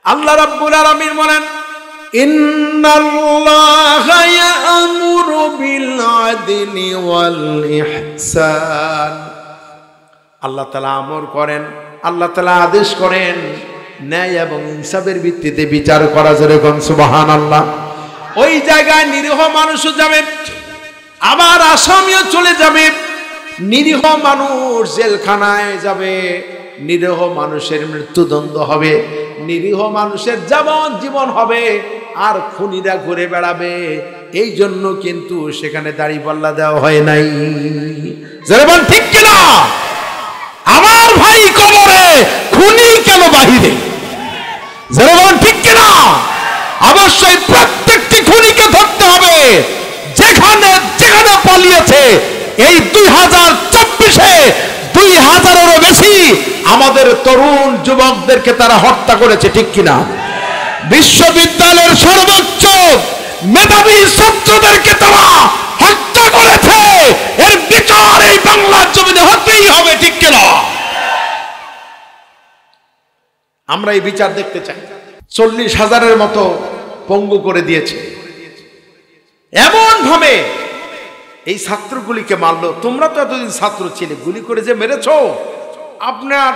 আল্লাহ রাব্বুল আলামিন বলেন, ইন্নাল্লাহা ইয়া'মুরু বিল আদলি ওয়াল ইহসান। আল্লাহ তাআলা আমর করেন, আল্লাহ তাআলা আদেশ করেন ন্যায় এবং ইনসাফের ভিত্তিতে বিচার করা। যেরকম সুবহানাল্লাহ। ওই জায়গায় নিরীহ মানুষও যাবে, আবার আসামিও চলে যাবে। নিরীহ মানুষ জেলখানায় যাবে, নিরীহ মানুষের মৃত্যুদণ্ড হবে, নিরীহ মানুষের জীবন হবে, আর খুনিরা ঘুরে বেড়াবে। এই জন্য কিন্তু সেখানে দাড়িপাল্লা দেওয়া হয় নাই। যেমন ঠিক কিনা? আমার ভাই কবরে, খুনি কেন বাহিরে? যেমন ঠিক কিনা? অবশ্যই প্রত্যেকটি খুনিকে ধরতে হবে, যেখানে যেখানে পালিয়েছে। এই 2024-এ 2000-এরও বেশি আমাদের তরুণ যুবকদেরকে তারা হত্যা করেছে, ঠিক কিনা? বিশ্ববিদ্যালয়ের সর্বোচ্চ মেধাবী ছাত্রদেরকে তারা হত্যা করেছে। এর বিচার এই বাংলার জমিনে হতেই হবে, ঠিক কিনা? আমরা এই বিচার দেখতে চাই। 40,000-এর মতো পঙ্গু করে দিয়েছে। এমন ভাবে এই ছাত্রগুলিকে মারলো। তোমরা তো এতদিন ছাত্র ছিলে, গুলি করে যে মেরেছ, আপনার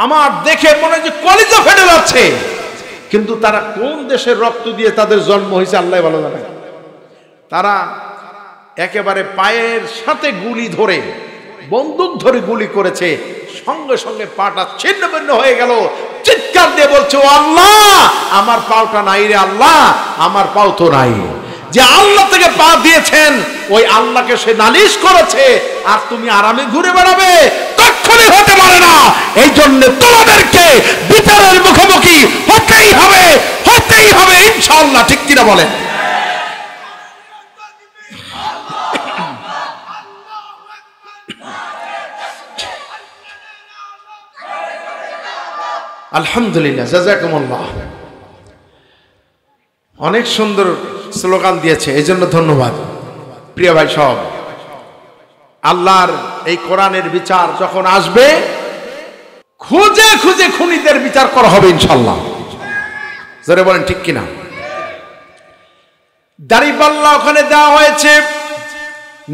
আমার দেখে মনে হয় যে কলিজা ফেটে যাচ্ছে। কিন্তু তারা কোন দেশের রক্ত দিয়ে তাদের জন্ম হয়েছে আল্লাহ ভালো জানে। তারা একেবারে পায়ের সাথে গুলি ধরে, বন্দুক ধরে গুলি করেছে, সঙ্গে সঙ্গে পাটা ছিন্ন ভিন্ন হয়ে গেল। চিৎকার দিয়ে বলছে, ও আল্লাহ, আমার পাওটা নাই রে আল্লাহ, আমার পাও তো নাই। যে আল্লাহ থেকে পা দিয়েছেন ওই আল্লাহকে সে নালিশ করেছে, আর তুমি আরামে ঘুরে বেড়াবে, কখনোই হতে পারে না। এই জন্য তোমাদেরকে বিচারের মুখোমুখি হতেই হবে, হতেই হবে ইনশাআল্লাহ, ঠিক কিনা বলেন? আলহামদুলিল্লাহ, জাযাকুমুল্লাহ। অনেক সুন্দর স্লোগান দিয়েছে, এই জন্য ধন্যবাদ। প্রিয় ভাই সব, আল্লাহর এই কোরআনের বিচার যখন আসবে, খুঁজে খুঁজে খুনিদের বিচার করা হবে ইনশাআল্লাহ। জোরে বলেন ঠিক কিনা? দাড়িপাল্লা ওখানে দেওয়া হয়েছে,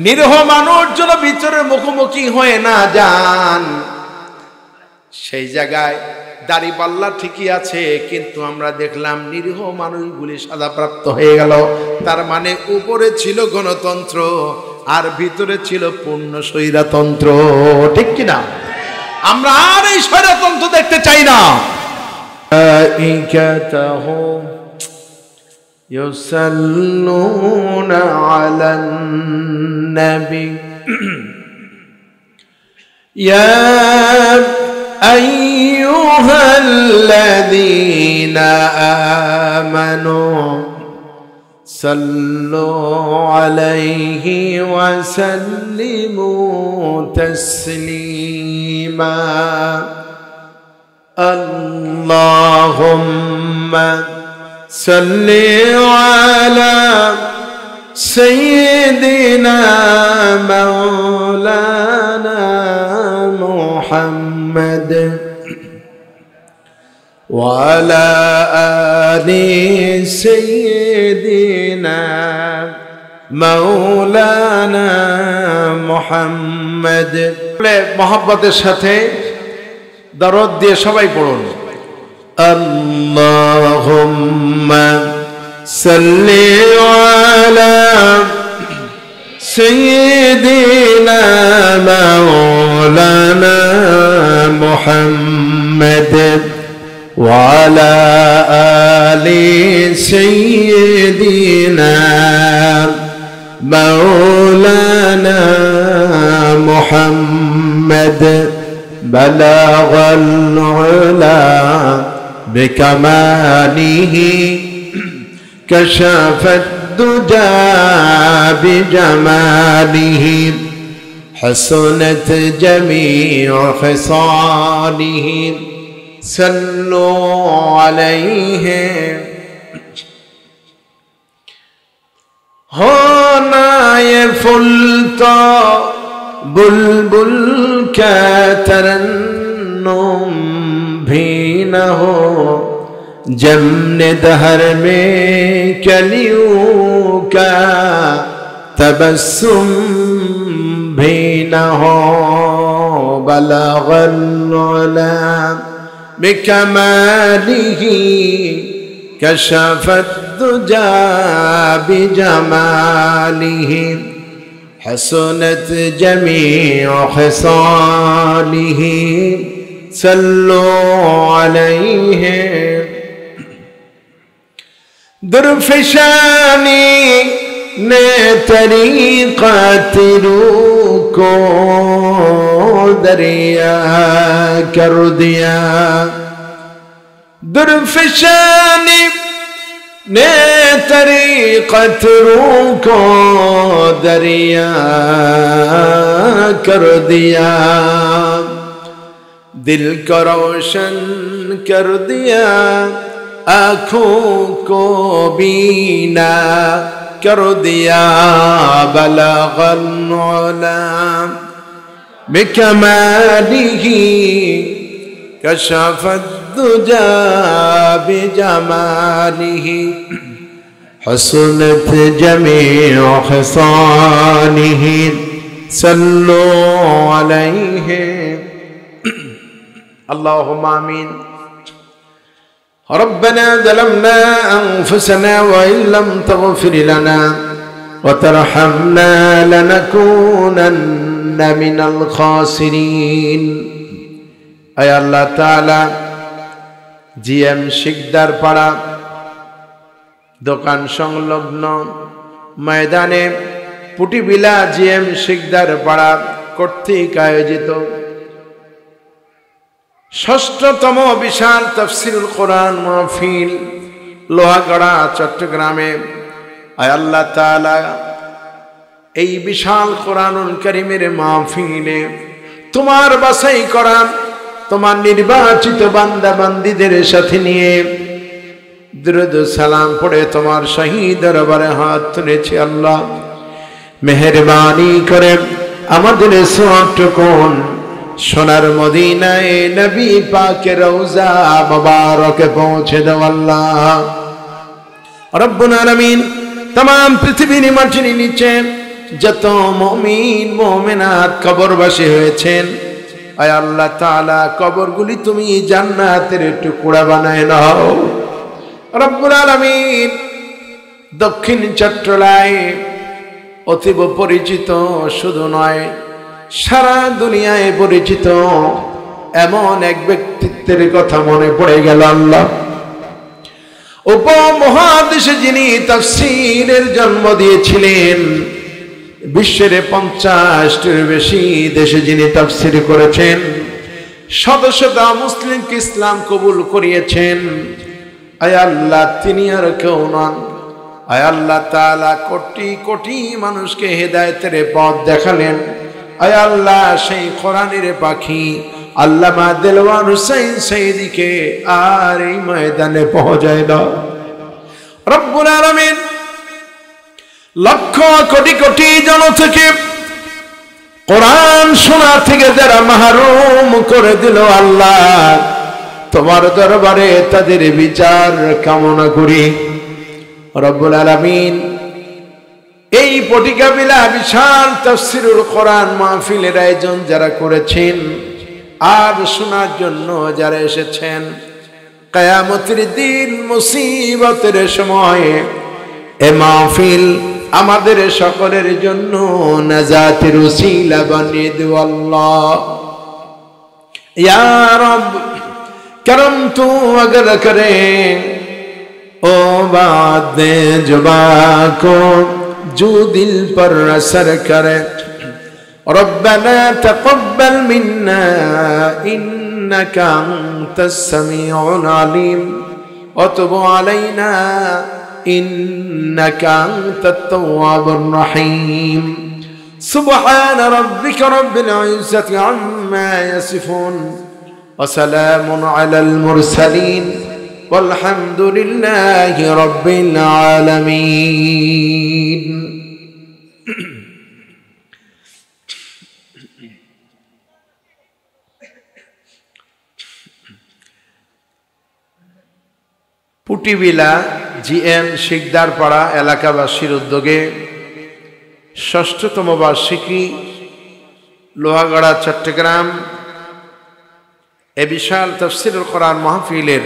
নিরীহ মানুষ যেন বিচারের মুখোমুখি হয়ে না যান। সেই জায়গায় দাড়িপাল্লা ঠিকই আছে, কিন্তু আমরা দেখলাম নিরীহ মানুষগুলি সাজাপ্রাপ্ত হয়ে গেল। তার মানে উপরে ছিল গণতন্ত্র আর ভিতরে ছিল পূর্ণ স্বৈরতন্ত্র, ঠিক কিনা? আমরা আর এই স্বৈরতন্ত্র দেখতে চাই না। ইউসাল্লুনা আলান নবী ইয়া أيها الذين آمنوا صلوا عليه وسلموا تسليما اللهم صل على سيدنا مولانا محمد وعلى آل سيدنا مولانا محمد। মোহাব্বতের সাথে দরদ দিয়ে সবাই পড়ুন, আল্লাহুম্মা সাল্লি আলা سيدنا مولانا محمد وعلى آل سيدنا مولانا محمد بلغ العلا بكماله كشف الدجى بجماله حسنت جميع خصاله صلوا عليه होना ये फुलता बुलबुल का तरन्नुम भी न हो जमने दहर में कलियों का तबस्सुम भी न हो बलगल उला बिकमालिही कशफत दुजा बिजमालिही हसनत जमीअ खिसालिही सल्लु अलैहि दुर्फिशानी ने तरीक़त रूह को दरिया कर दिया दुर्फिशानी ने तरीक़त रूह को दरिया कर दिया दिल को रोशन कर दिया आँखों को बीना कर दिया बलगल उला बिकमालिही कशफत दुजा बिजमालिही हसनत जमीअ खिसालिही सल्लु अलैहि अल्लाहुम्मा आमीन रब्बना ज़लमना अनफुसना व इन लम तग़फिर लना व तरहमना लनकूनन्न मिनल खासिरीन। आय अल्लाह ताआला জিএম শিকদার পাড়া দোকান সংলগ্ন ময়দানে পুটিবিলা জিএম শিকদার পাড়া কর্তৃক আয়োজিত ষষ্ঠতম বিশাল তাফসীরুল কোরআন মাহফিল লোহাগড়া চট্টগ্রামে আয় আল্লাহ তাআলা এই বিশাল কোরআনুল কারীমের মাহফিলে তোমার বাছাই করা তোমার নির্বাচিত বান্দা বান্দীদের সাথে নিয়ে দুরূদ সালাম পড়ে তোমার শাহী দরবারে হাত তুলেছি। আল্লাহ মেহেরবানি করে আমাদের সওয়াবটুকুন সোনার মদিনায় নবী পাকের রওজা মুবারকে পৌঁছে দাও আল্লাহ রব্বুল আলামিন। तमाम পৃথিবীর মাটির নিচে যত মুমিন মুমিনাত কবরবাসী হয়েছেন আয় আল্লাহ তাআলা কবরগুলি তুমি জান্নাতের টুকরা বানায় নাও রব্বুল আলামিন। দক্ষিণ চট্টলায় অতীব পরিচিত শুধু নয় সারা দুনিয়ায় পরিচিত এমন এক ব্যক্তিত্বের কথা মনে পড়ে গেল আল্লাহ। উপমহাদেশে যিনি তাফসীরের জন্ম দিয়েছিলেন, বিশ্বের 50টির বেশি দেশে যিনি তাফসীর করেছেন, শত শত মুসলিমকে ইসলাম কবুল করিয়েছেন, আয় আল্লাহ তিনি আর কেউ নন। আয় আল্লাহ তাআলা কোটি কোটি মানুষকে হেদায়েতের পথ দেখালেন। আয় আল্লাহ সেই কোরআনের পাখি আল্লামা দেলওয়ার হুসাইন সাইদীকে আর এই ময়দানে পৌঁছায় দাও রব্বুল আলামিন। লক্ষ কোটি কোটি জন থেকে কোরআন শোনা থেকে যারা মাহরুম করে দিল আল্লাহ, তোমার দরবারে তাদের বিচার কামনা করি রব্বুল আলামিন। এই পটিকাবিলা বিশাল তাফসীরুল কোরআন মাহফিলের আয়োজন যারা করেছেন আর শোনার জন্য যারা এসেছেন, কিয়ামতের দিন মুসিবতের সময় এ মাহফিল আমাদের সকলের জন্য নাজাতের ওসিলা বানিয়ে দিও আল্লাহ। ইয়া রব করম তু अगर करे ओ बात जुबा को जो दिल पर असर करे रब्बना तक़ब्बल मिन्ना इन्नका अंतस समीउल अलीम व तुब अलैना इन्नका अंतत तव्वाबुर रहीम। सुब्हान रब्बिका रब्बिल इज्जति अम्मा यसिफून व सलामुन अलल मुरसलीन वल्हम्दुलिल्लाहि रब्बिल आलमीन। পুটিবিলা জিএম শিকদারপাড়া এলাকাবাসীর উদ্যোগে ৬ষ্ঠতম বার্ষিকী লোহাগড়া চট্টগ্রাম এ বিশাল তাফসীরুল কোরআন মাহফিলের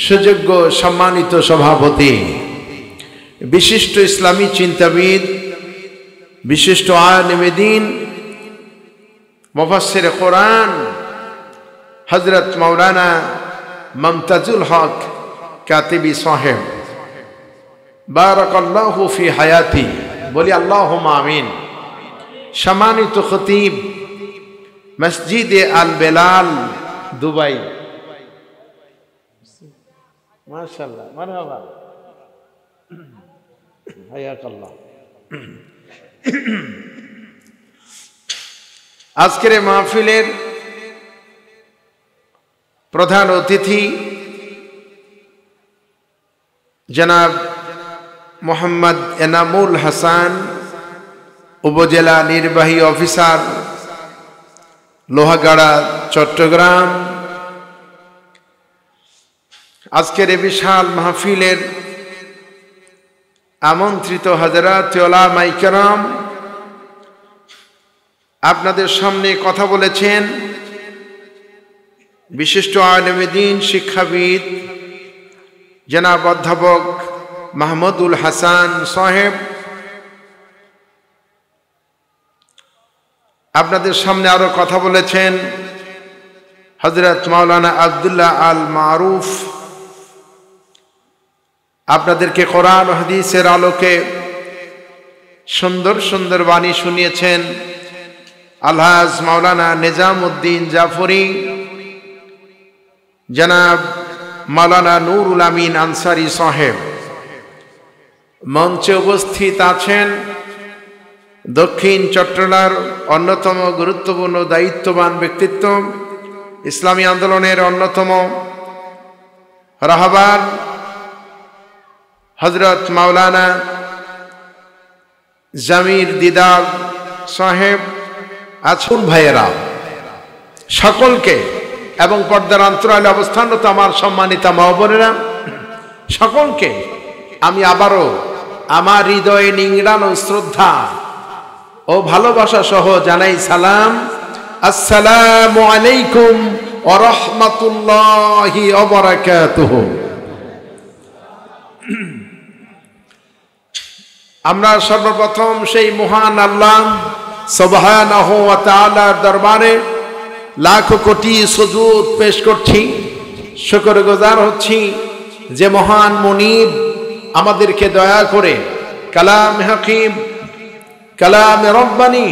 সুযোগ্য সম্মানিত সভাপতি, বিশিষ্ট ইসলামী চিন্তাবিদ, বিশিষ্ট আলেমে দ্বীন, মুফাসসিরে কোরআন হযরত মাওলানা মুমতাজুল হক কাতিবী সাহেব, বারাকাল্লাহু ফি হায়াতি, বলি আল্লাহুম্মা আমিন। সম্মানিত খতিব মসজিদে আল বেলাল দুবাই, মাশাআল্লাহ, মারহাবা, হায়াকাল্লাহ। আজকের এই মাহফিলের প্রধান অতিথি জনাব মোহাম্মদ এনামুল হাসান, উপজেলা নির্বাহী অফিসার, লোহাগাড়া চট্টগ্রাম। আজকের এই বিশাল মাহফিলের আমন্ত্রিত হযরত উলামায়ে কেরাম, আপনাদের সামনে কথা বলেছেন বিশিষ্ট আলেমে দ্বীন, শিক্ষাবিদ জনাব অধ্যাপক মাহমুদুল হাসান সাহেব। আপনাদের সামনে আরো কথা বলেছেন হযরত মাওলানা আব্দুল্লাহ আল মারুফ। আপনাদেরকে কোরআন ও হাদিসের আলোকে সুন্দর সুন্দর বাণী শুনিয়েছেন আলহাজ মাওলানা নিজামউদ্দিন জাফরি, জনাব মাওলানা নুরুল আমিন আনসারী সাহেব। মঞ্চে উপস্থিত আছেন দক্ষিণ চট্টগ্রামের অন্যতম গুরুত্বপূর্ণ দায়িত্ববান ব্যক্তিত্ব, ইসলামী আন্দোলনের অন্যতম রাহবার হযরত মাওলানা জামির দিদার সাহেব। আছেন ভাইয়েরা, সকলকে এবং পর্দার অন্তরালে অবস্থানরত আমার সম্মানিত মা বোনেরা, সকলকে আমি আবারও আমার হৃদয়ে নিংড়ানো শ্রদ্ধা ও ভালোবাসা সহ জানাই সালাম, আসসালামু আলাইকুম ওয়া রাহমাতুল্লাহি ওয়া বারাকাতুহু। আমরা সর্বপ্রথম সেই মহান আল্লাহ সুবহানাহু ওয়া তাআলার দরবারে লাখো কোটি সুজুদ পেশ করছি, শুকরগুজার হচ্ছি যে মহান মুনিব আমাদেরকে দয়া করে কালাম হাকিম, কালাম রব্বানি,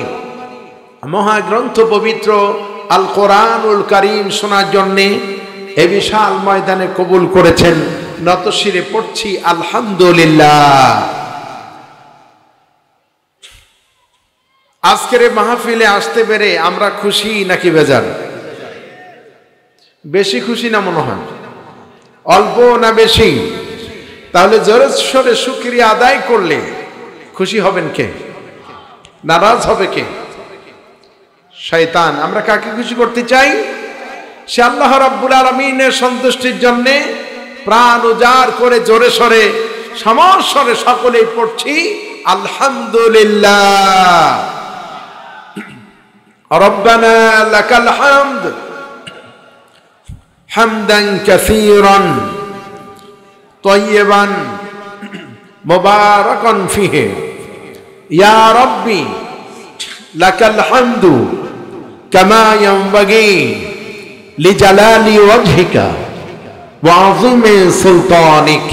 মহাগ্রন্থ পবিত্র আল কোরআনুল কারীম শোনার জন্যে এ বিশাল ময়দানে কবুল করেছেন। নতশিরে পড়ছি আলহামদুলিল্লাহ। আজকের এই মাহফিলে আসতে পেরে আমরা খুশি নাকি বেজার? বেশি খুশি না মনে হয়? অল্প না বেশি? তাহলে জোরে সোরে শুকরিয়া আদায় করলে খুশি হবেন কে? নারাজ হবে কে? শয়তান। আমরা কাকে খুশি করতে চাই? সে আল্লাহ রাব্বুল আলামিনের সন্তুষ্টির জন্য প্রাণ উজাড় করে জোরে সোরে সমস্বরে সকলেই পড়ছি আলহামদুলিল্লাহ। রব্বানা লাকাল হামদ হামদান কাসীরান তাইয়িবান মুবারাকান ফিহি ইয়া রাব্বি লাকাল হামদু কামা ইয়ানবাগি লিজালালি ওয়াজহিকা ওয়া আযীমি সুলতানিক।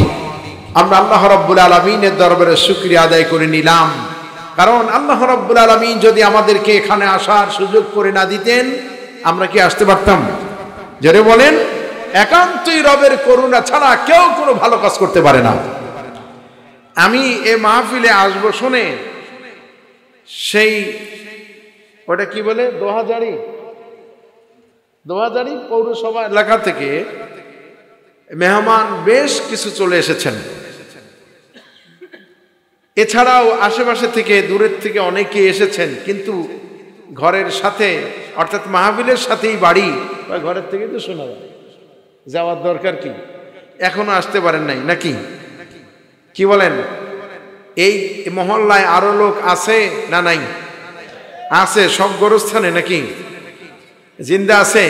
আমরা আল্লাহ রাব্বুল আলামিনের দরবারে শুকরিয়া আদায় করে নিলাম, কারণ আল্লাহ রাব্বুল আলামিন যদি আমাদেরকে এখানে আসার সুযোগ করে না দিতেন আমরা কি আসতে পারতাম? জোরে বলেন। একান্তই রবের করুণা ছাড়া কেউ কোনো ভালো কাজ করতে পারে না। আমি এ মাহফিলে আসবো শুনে সেই ওটা কি বলে দোহাজারি পৌরসভা এলাকা থেকে মেহমান বেশ কিছু চলে এসেছেন। এছাড়াও আশেপাশে থেকে দূরের থেকে অনেকে এসেছেন, কিন্তু ঘরের সাথে অর্থাৎ মাহফিলের সাথেই বাড়ি বা ঘরের থেকে তো শোনা যায়, যাওয়ার দরকার কি? এখনো আসতে পারেন নাই নাকি? কি বলেন? এই মহল্লায় আরো লোক আছে না নাই? আছে, সব গোরস্থানে নাকি জিন্দা আছে?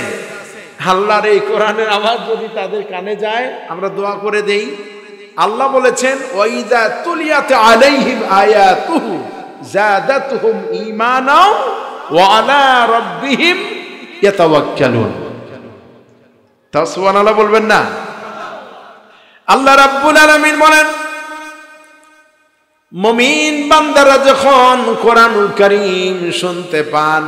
আল্লাহর এই কোরআনের আওয়াজ যদি তাদের কানে যায়, আমরা দোয়া করে দেই। আল্লাহ বলেছেন, ওয়াইদা তুলিয়াত আলাইহিম আয়াতুহু জাদাতুহুম ঈমানা ওয়া আলা রাব্বিহিম ইয়াতাওয়াক্কালুন। তাও সুবহানাল্লাহ বলবেন না? আল্লাহ রাব্বুল আলামিন বলেন, মুমিন বান্দারা যখন কোরআনুল কারীম শুনতে পান,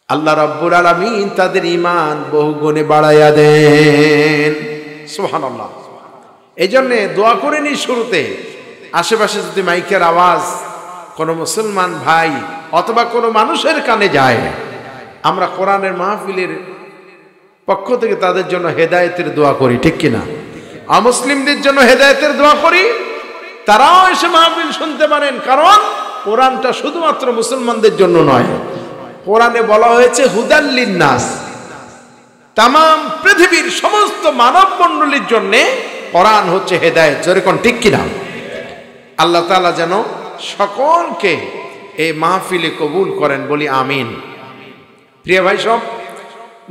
আল্লাহ রাব্বুল আলামিন তাদের ঈমান বহুগুণে বাড়াইয়া দেন। সুবহানাল্লাহ। এই জন্যে দোয়া করে নি শুরুতে, আশেপাশে যদি মাইকের আওয়াজ কোনো মুসলমান ভাই অথবা কোনো মানুষের কানে যায়, আমরা কোরআনের মাহফিলের পক্ষ থেকে তাদের জন্য হেদায়েতের দোয়া করি, ঠিক কিনা? অমুসলিমদের জন্য হেদায়েতের দোয়া করি, তারাও এসে মাহফিল শুনতে পারেন। কারণ কোরআনটা শুধুমাত্র মুসলমানদের জন্য নয়, কোরআনে বলা হয়েছে হুদাল লিন্নাস, তাম পৃথিবীর সমস্ত মানব মণ্ডলীর জন্য কোরআন হচ্ছে হেদায়েত। জোরে কোন ঠিক কিনা? আল্লাহ তাআলা যেন সকলকে এই মাহফিলে কবুল করেন, বলি আমিন। প্রিয় ভাই সব,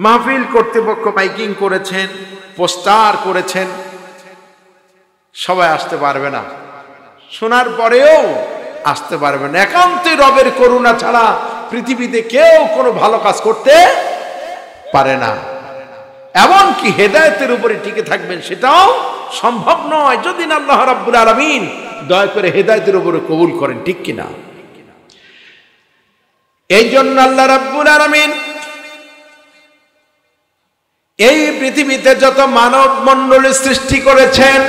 মাহফিল কর্তৃপক্ষ মাইকিং করেছেন, পোস্টার করেছেন, সবাই আসতে পারবে না, শোনার পরেও আসতে পারবে না। একান্তই রবের করুণা ছাড়া পৃথিবীতে কেউ কোনো ভালো কাজ করতে পারে না। এমনকি হেদায়েতের উপরে টিকে থাকবেন সেটাও সম্ভব নয় যদি না আল্লাহ রাব্বুল আলামিন দয়া করে হেদায়েতের উপরে কবুল করেন, ঠিক কিনা? এই জন্য আল্লাহ রাব্বুল আলামিন এই পৃথিবীতে যত মানব মণ্ডলী সৃষ্টি করেছেন,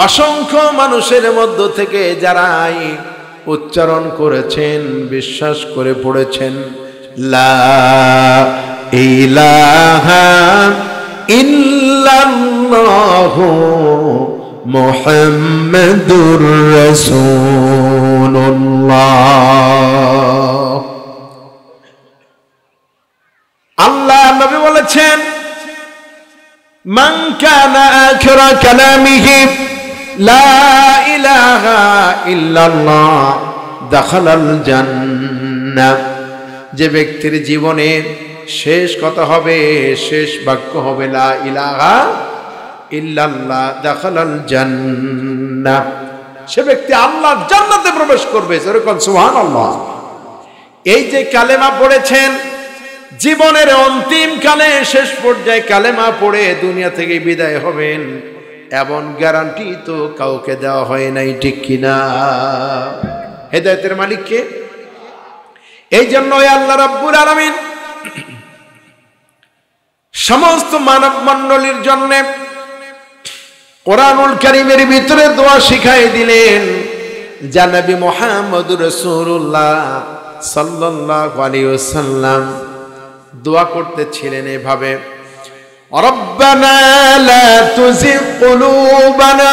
অসংখ্য মানুষের মধ্য থেকে যারাই উচ্চারণ করেছেন, বিশ্বাস করে পড়েছেন লা ইলাহা ইল্লাল্লাহু মুহাম্মাদুর রাসূলুল্লাহ। আল্লাহ নবী বলেছেন, মান কানা আখিরা কালামিহি লা ইলাহা ইল্লাল্লাহ দাখালাল জান্নাহ। যে ব্যক্তির জীবনে শেষ কথা হবে, শেষ বাক্য হবে লা ইলাহা ইল্লাল্লাহ দাখালাল জান্নাহ, সে ব্যক্তি আল্লাহর জান্নাতে প্রবেশ করবে। যেরকম সুবহানাল্লাহ। এই যে কালেমা পড়েছেন, জীবনের অন্তিম কালে শেষ পর্যায়ে কালেমা পড়ে দুনিয়া থেকে বিদায় হবেন, এমন গ্যারান্টি তো কাউকে দেওয়া হয় নাই, ঠিক কিনা? হেদায়েতের মালিক কে? এই জন্য আল্লাহ রাব্বুল আলামিন সমস্ত মানব মণ্ডলীর জন্য কোরআনুল কারীমের ভিতরে দোয়া শিখাই দিলেন, যা নবী মুহাম্মদুর রাসূলুল্লাহ সাল্লাল্লাহু আলাইহি ওয়াসাল্লাম দোয়া করতেছিলেন এভাবে, রব্বানা লা তুযিগ কুলুবানা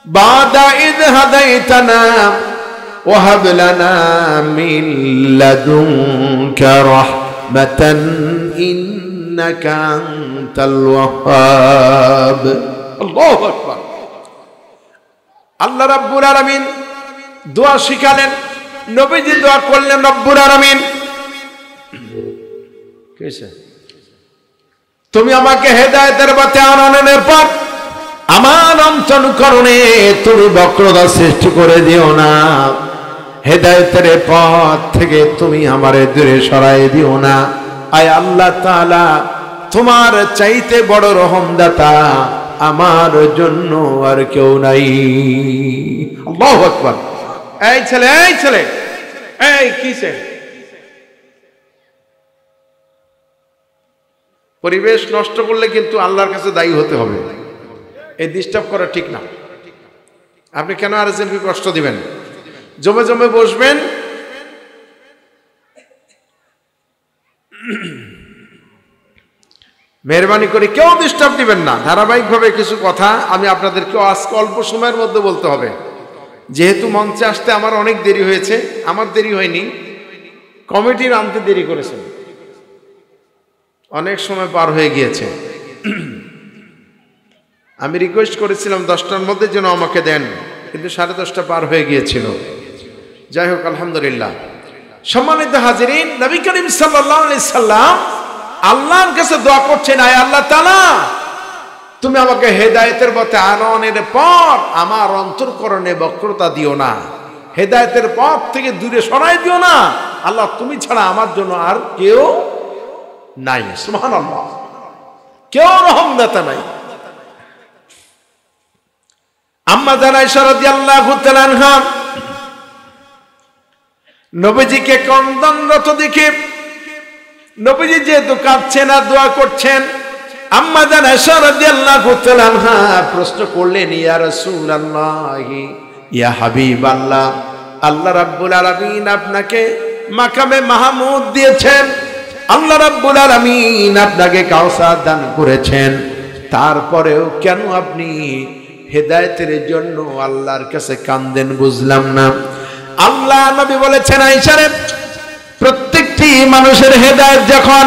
বা'দা ইয হাদাইতানা ওয়া হাব লানা মিন লাদুনকা রাহমাতান ইন্নাকা আনতাল ওয়াহ্হাব। আল্লাহু আকবার। আল্লাহ রাব্বুল আলামিন দোয়া শিখালেন, নবীজি দোয়া করলেন, রব্বুল আলামিন তুমি আমাকে হেদায়েতের পথে আনয়নের পর আমার অন্তঃকরণে তুমি বক্রতা সৃষ্টি করে দিও না, হেদায়েতের পথ থেকে তুমি আমারে দূরে সরাই দিও না। আয় আল্লাহ তাআলা, তোমার চাইতে বড় রহমদাতা আমার জন্য আর কেউ নাই। আল্লাহু আকবার। এই ছেলে, এই ছেলে, এই কিসে? পরিবেশ নষ্ট করলে কিন্তু আল্লাহর কাছে দায়ী হতে হবে। এই ডিস্টার্ব করা ঠিক না। আপনি কেন আরেকজনকে কষ্ট দিবেন? জমে জমে বসবেন, মেহরবানি করে কেউ ডিস্টার্ব দিবেন না। ধারাবাহিকভাবে কিছু কথা আমি আপনাদেরকে আজকে অল্প সময়ের মধ্যে বলতে হবে। যেহেতু মঞ্চে আসতে আমার অনেক দেরি হয়েছে, আমার দেরি হয়নি, কমিটির আনতে দেরি করেছেন, অনেক সময় পার হয়ে গিয়েছে। আমি রিকোয়েস্ট করেছিলাম 10টার মধ্যে যেন আমাকে দেন, কিন্তু 10:30 পার হয়ে গিয়েছিল। যাই হোক, আলহামদুলিল্লাহ। সম্মানিত হাজিরিন, নবী করিম সাল্লাল্লাহু আলাইহি সাল্লাম আল্লাহর কাছে দোয়া করছেন, আয় আল্লাহ তাআলা, তুমি আমাকে হেদায়েতের পথে আনয়নের পর আমার অন্তরকরণে বক্রতা দিও না, হেদায়েতের পথ থেকে দূরে সরাই দিও না। আল্লাহ, তুমি ছাড়া আমার জন্য আর কেউ নাই। সুবহানাল্লাহ, কেউ রহমদাতা নাই। আম্মা জান আয়েশা রাদিয়াল্লাহু তাআলা আনহা নবীজিকে ক্রন্দনরত দেখে, নবীজি যেহেতু কাঁদছেন আর দোয়া করছেন, আম্মা জান আয়েশা রাদিয়াল্লাহু তাআলা আনহা প্রশ্ন করলেন, ইয়া রাসূলুল্লাহ, ইয়া হাবিবাল্লাহ, আল্লাহ রাব্বুল আলামিন আপনাকে মাকামে মাহমুদ দিয়েছেন, আল্লাহ রাব্বুল আলামিন আপনাকে কাউসার দান করেছেন, তারপরেও কেন আপনি হেদায়েতের জন্য আল্লাহর কাছে কান্দেন বুঝলাম না। আল্লাহ নবী বলেছেন, আয়েশা রে, প্রত্যেকটি মানুষের হেদায়েত যখন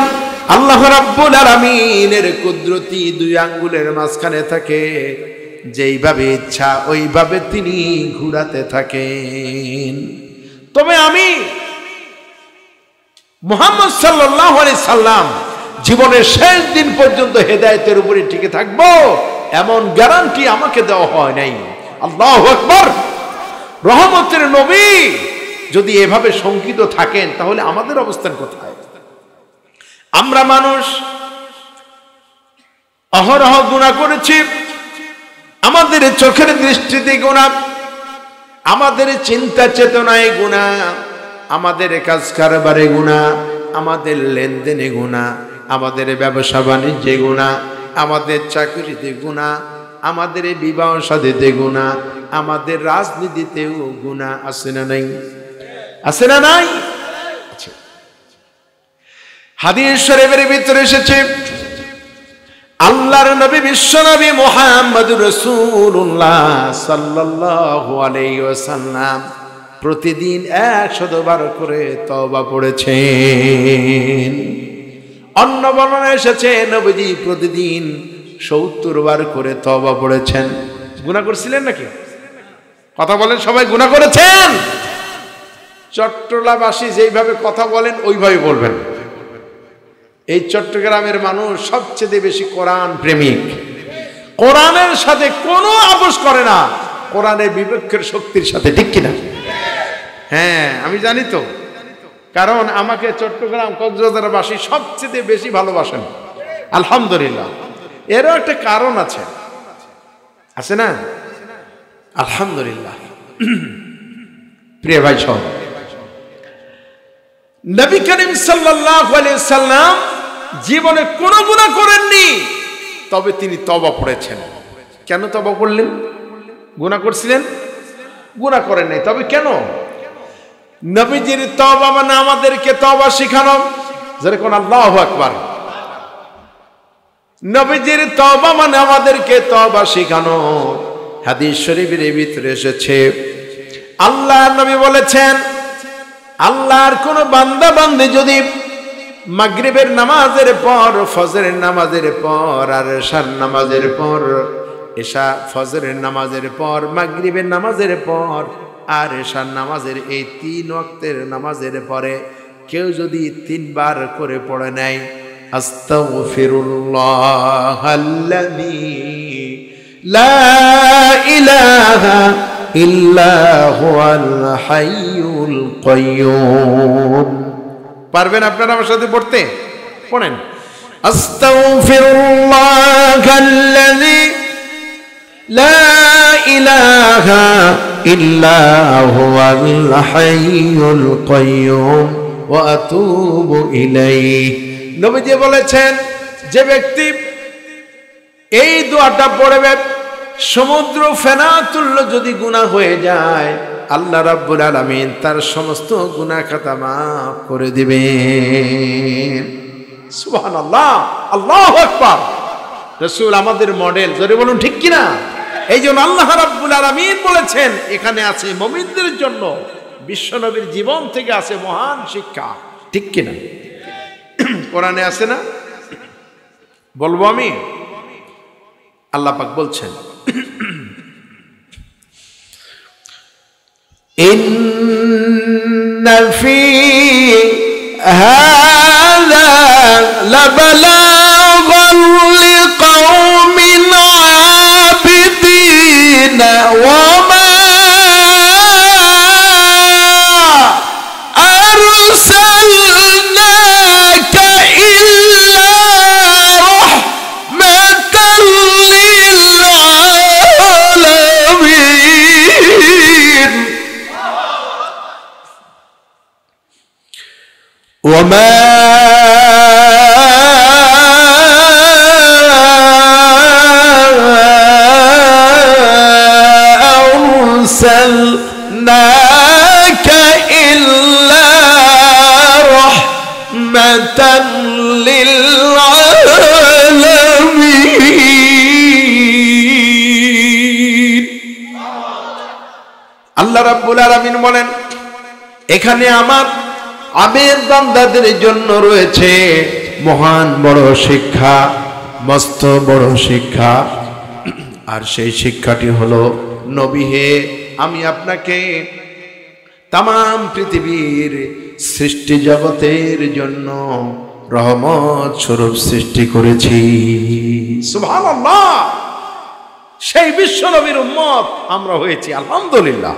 আল্লাহ রাব্বুল আলামিনের কুদরতি 2 আঙ্গুলের মাঝখানে থাকে, যেইভাবে ইচ্ছা ওইভাবে তিনি ঘুরাতে থাকেন। তবে আমি মুহাম্মদ সাল্লাল্লাহু আলাইহি সাল্লাম জীবনের শেষ দিন পর্যন্ত হেদায়েতের উপরে টিকে থাকবো, এমন গ্যারান্টি আমাকে দেওয়া হয় নাই। আল্লাহু আকবার। রহমতের নবী যদি এভাবে শঙ্কিত থাকেন, তাহলে আমাদের অবস্থান কোথায়? আমরা মানুষ অহরহ গুনাহ করেছি, আমাদের চোখের দৃষ্টিতে গুনাহ, আমাদের চিন্তা চেতনায় গুনাহ, আমাদের কাজ কারবারে গুনাহ, আমাদের লেনদেনে গুনাহ, আমাদের ব্যবসা বাণিজ্যে গুনাহ, আমাদের চাকরিতে গুনাহ, আমাদের বিবাহ শাদীতে গুনাহ, আমাদের রাজনীতিতেও গুনাহ আছে না নাই? আছে না নাই? হাদিস শরীফের ভিতরে এসেছে, আল্লাহর নবী বিশ্বনবী মুহাম্মদুর রাসূলুল্লাহ সাল্লাল্লাহু আলাইহি ওয়াসাল্লাম প্রতিদিন 100 বার করে তওবা পড়েছেন। অন্য বর্ণনায় এসেছে নবীজি প্রতিদিন 70 বার করে তওবা পড়েছেন। গুনাহ করছিলেন নাকি? কথা বলেন, সবাই গুনাহ করেছেন? চট্টলাবাসী যেইভাবে কথা বলেন ওইভাবে বলবেন। এই চট্টগ্রামের মানুষ সবচেয়ে বেশি কোরআন প্রেমিক, কোরআনের সাথে কোনো আপোষ করে না, কোরআনের বিপক্ষের শক্তির সাথে, ঠিক কিনা? হ্যাঁ, আমি জানি তো, কারণ আমাকে চট্টগ্রাম কক্সবাজারবাসী সবচেয়ে বেশি ভালোবাসেন, আলহামদুলিল্লাহ। এরও একটা কারণ আছে, আছে না? আলহামদুলিল্লাহ। প্রিয় ভাই সব, নবী করিম সাল্লাল্লাহু আলাইহি সাল্লাম জীবনে কোনো গুনাহ করেননি, তবে তিনি তওবা পড়েছেন। কেন তওবা করলেন? গুনাহ করছিলেন? গুনাহ করেন নাই, তবে কেন? নবীজির তওবা মানে আমাদেরকে তওবা শিখানো। যেরকম আল্লাহু আকবার। নবীজির তওবা মানে আমাদেরকে তওবা শিখানো। হাদিস শরীফের ভিতরে এসেছে, আল্লাহ নবী বলেছেন, আল্লাহর কোন বান্দা বান্দী যদি মাগরিবের নামাজের পর, ফজরের নামাজের পর, আর এশার নামাজের পর, এশা ফজরের নামাজের পর, মাগরিবের নামাজের পর আর এশার নামাজের এই 3 ওয়াক্তের নামাজের পরে কেউ যদি 3 বার করে পড়ে নেয়, আস্তাগফিরুল্লাহাল্লাযী লা ইলাহা ইল্লা হুয়াল হাইয়ুল কাইয়্যুম। পারবেন আপনারা আমার সাথে পড়তে? পড়েন, আস্তাগফিরুল্লাহাল্লাযী লা ইলাহা ইল্লা হুয়াল হাইয়ুল কাইয়্যুম ওয়া আতুবু ইলাইহি। নবীজি বলেছেন, যে ব্যক্তি এই দোয়াটা পড়বে, সমুদ্র ফেনা তুল্য যদি গুনাহ হয়ে যায়, আল্লাহ রাব্বুল আলামিন তার সমস্ত গুনাহ খাতা মাফ করে দিবেন। সুবহানাল্লাহ, আল্লাহু আকবার। রাসূল আমাদের মডেল, জোরে বলুন ঠিক কিনা? এই জন্য আল্লাহ রাব্বুল আলামিন বলেছেন, এখানে আছে মুমিনদের জন্য, বিশ্বনবীর জীবন থেকে আছে মহান শিক্ষা, ঠিক কিনা? কোরআনে আছে না? বলবো আমি? আল্লাহ পাক বলছেন, ইন্না ফি হাযা লাবালাগাল লিকাওমিন আবিদিন ওয়া মা আরসালনাকা ইল্লা রাহমাতাল লিল আলামিন ওয়া মা أرسلناك إلا رحمة للعالمين আল্লাহ রাব্বুল আলামিন বলেন, এখানে আমার আবেদ বান্দাদের জন্য রয়েছে মহান বড় শিক্ষা, মস্ত বড় শিক্ষা। আর সেই শিক্ষাটি হলো, নবী হে, আমি আপনাকে তামাম পৃথিবীর সৃষ্টি জগতের জন্য রহমত স্বরূপ সৃষ্টি করেছি। সুবহানাল্লাহ, সেই বিশ্ব নবীর উম্মত আমরা হয়েছি, আলহামদুলিল্লাহ।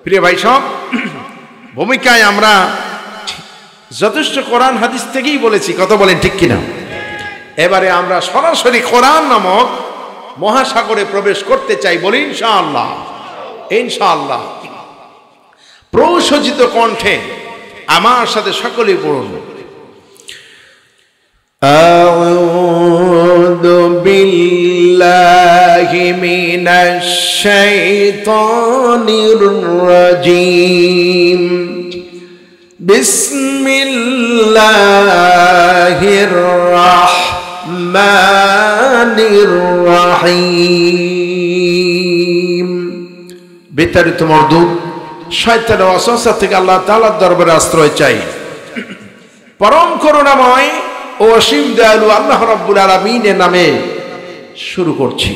প্রিয় ভাই সব, ভূমিকায় আমরা যথেষ্ট কোরআন হাদিস থেকেই বলেছি, কথা বলেন ঠিক কিনা? এবারে আমরা সরাসরি কোরআন নামক মহাসাগরে প্রবেশ করতে চাই, বলি ইনশাআল্লাহ। ইনশাআল্লাহ প্রসজিত কণ্ঠে আমার সাথে সকলে পড়ুন, আউযু বিল্লাহি মিনাশ শাইতানির রাজীম, বিসমিল্লাহির রাহমানির রাহিম। বিতাড়িত মরদুদ শয়তানের ওয়াসওয়াসা থেকে আল্লাহ তাআলার দরবারে আশ্রয় চাই। পরম করুণাময় ও অসীম দয়ালু আল্লাহ রাব্বুল আলামিনের নামে শুরু করছি।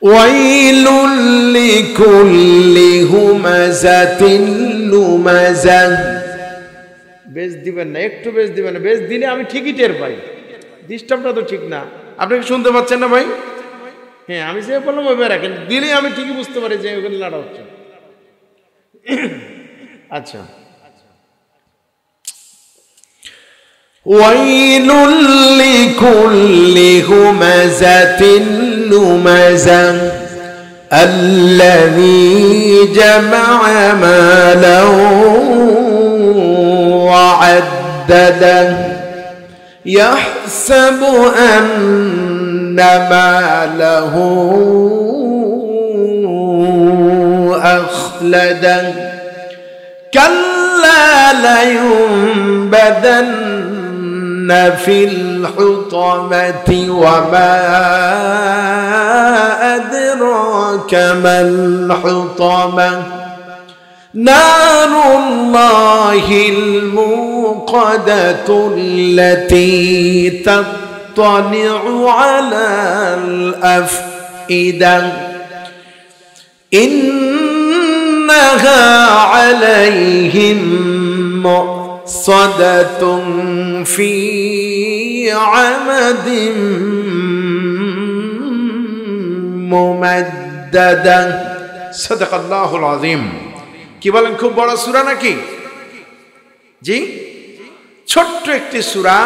ওয়াইলুল লিকুল্লি হুমাযাতিন লুমাযা। বেশ দিবেন না, একটু বেশ দিবেন না, বেশ দিলে আমি ঠিকই টের পাই। ডিস্টার্বটা তো ঠিক না, আপনি কি শুনতে পাচ্ছেন না ভাই? হ্যাঁ, আমি সে বললাম ওইবার রাখেন, দিলে আমি ঠিকই বুঝতে পারি যে ওখানে লাড়া হচ্ছে। আচ্ছা, ওয়াইলুল লিকুল্লি হুমাযাতিন লুমাযা আল্লাযী জামা'a মালাহু ওয়া আদ্দাদাহু ইয়াহসাবু আন্না মালাহু আখলাদাহু কাল্লা লায়ুনবাযান্না ফিল হুতামাতি ওয়া মা আদরাকা মাল হুতামাহ নারুল্লাহিল মুকাদাতু আল্লাতী তাত্তালি'ু আলাল আফইদা ইন্নাহা আলাইহিম মুসাদাতুন ফি আমাদিন মুমাদ্দাদা। সাদাকাল্লাহুল আযীম। কি বলেন, খুব বড় সূরা নাকি? জি, ছোট্ট একটি সূরা,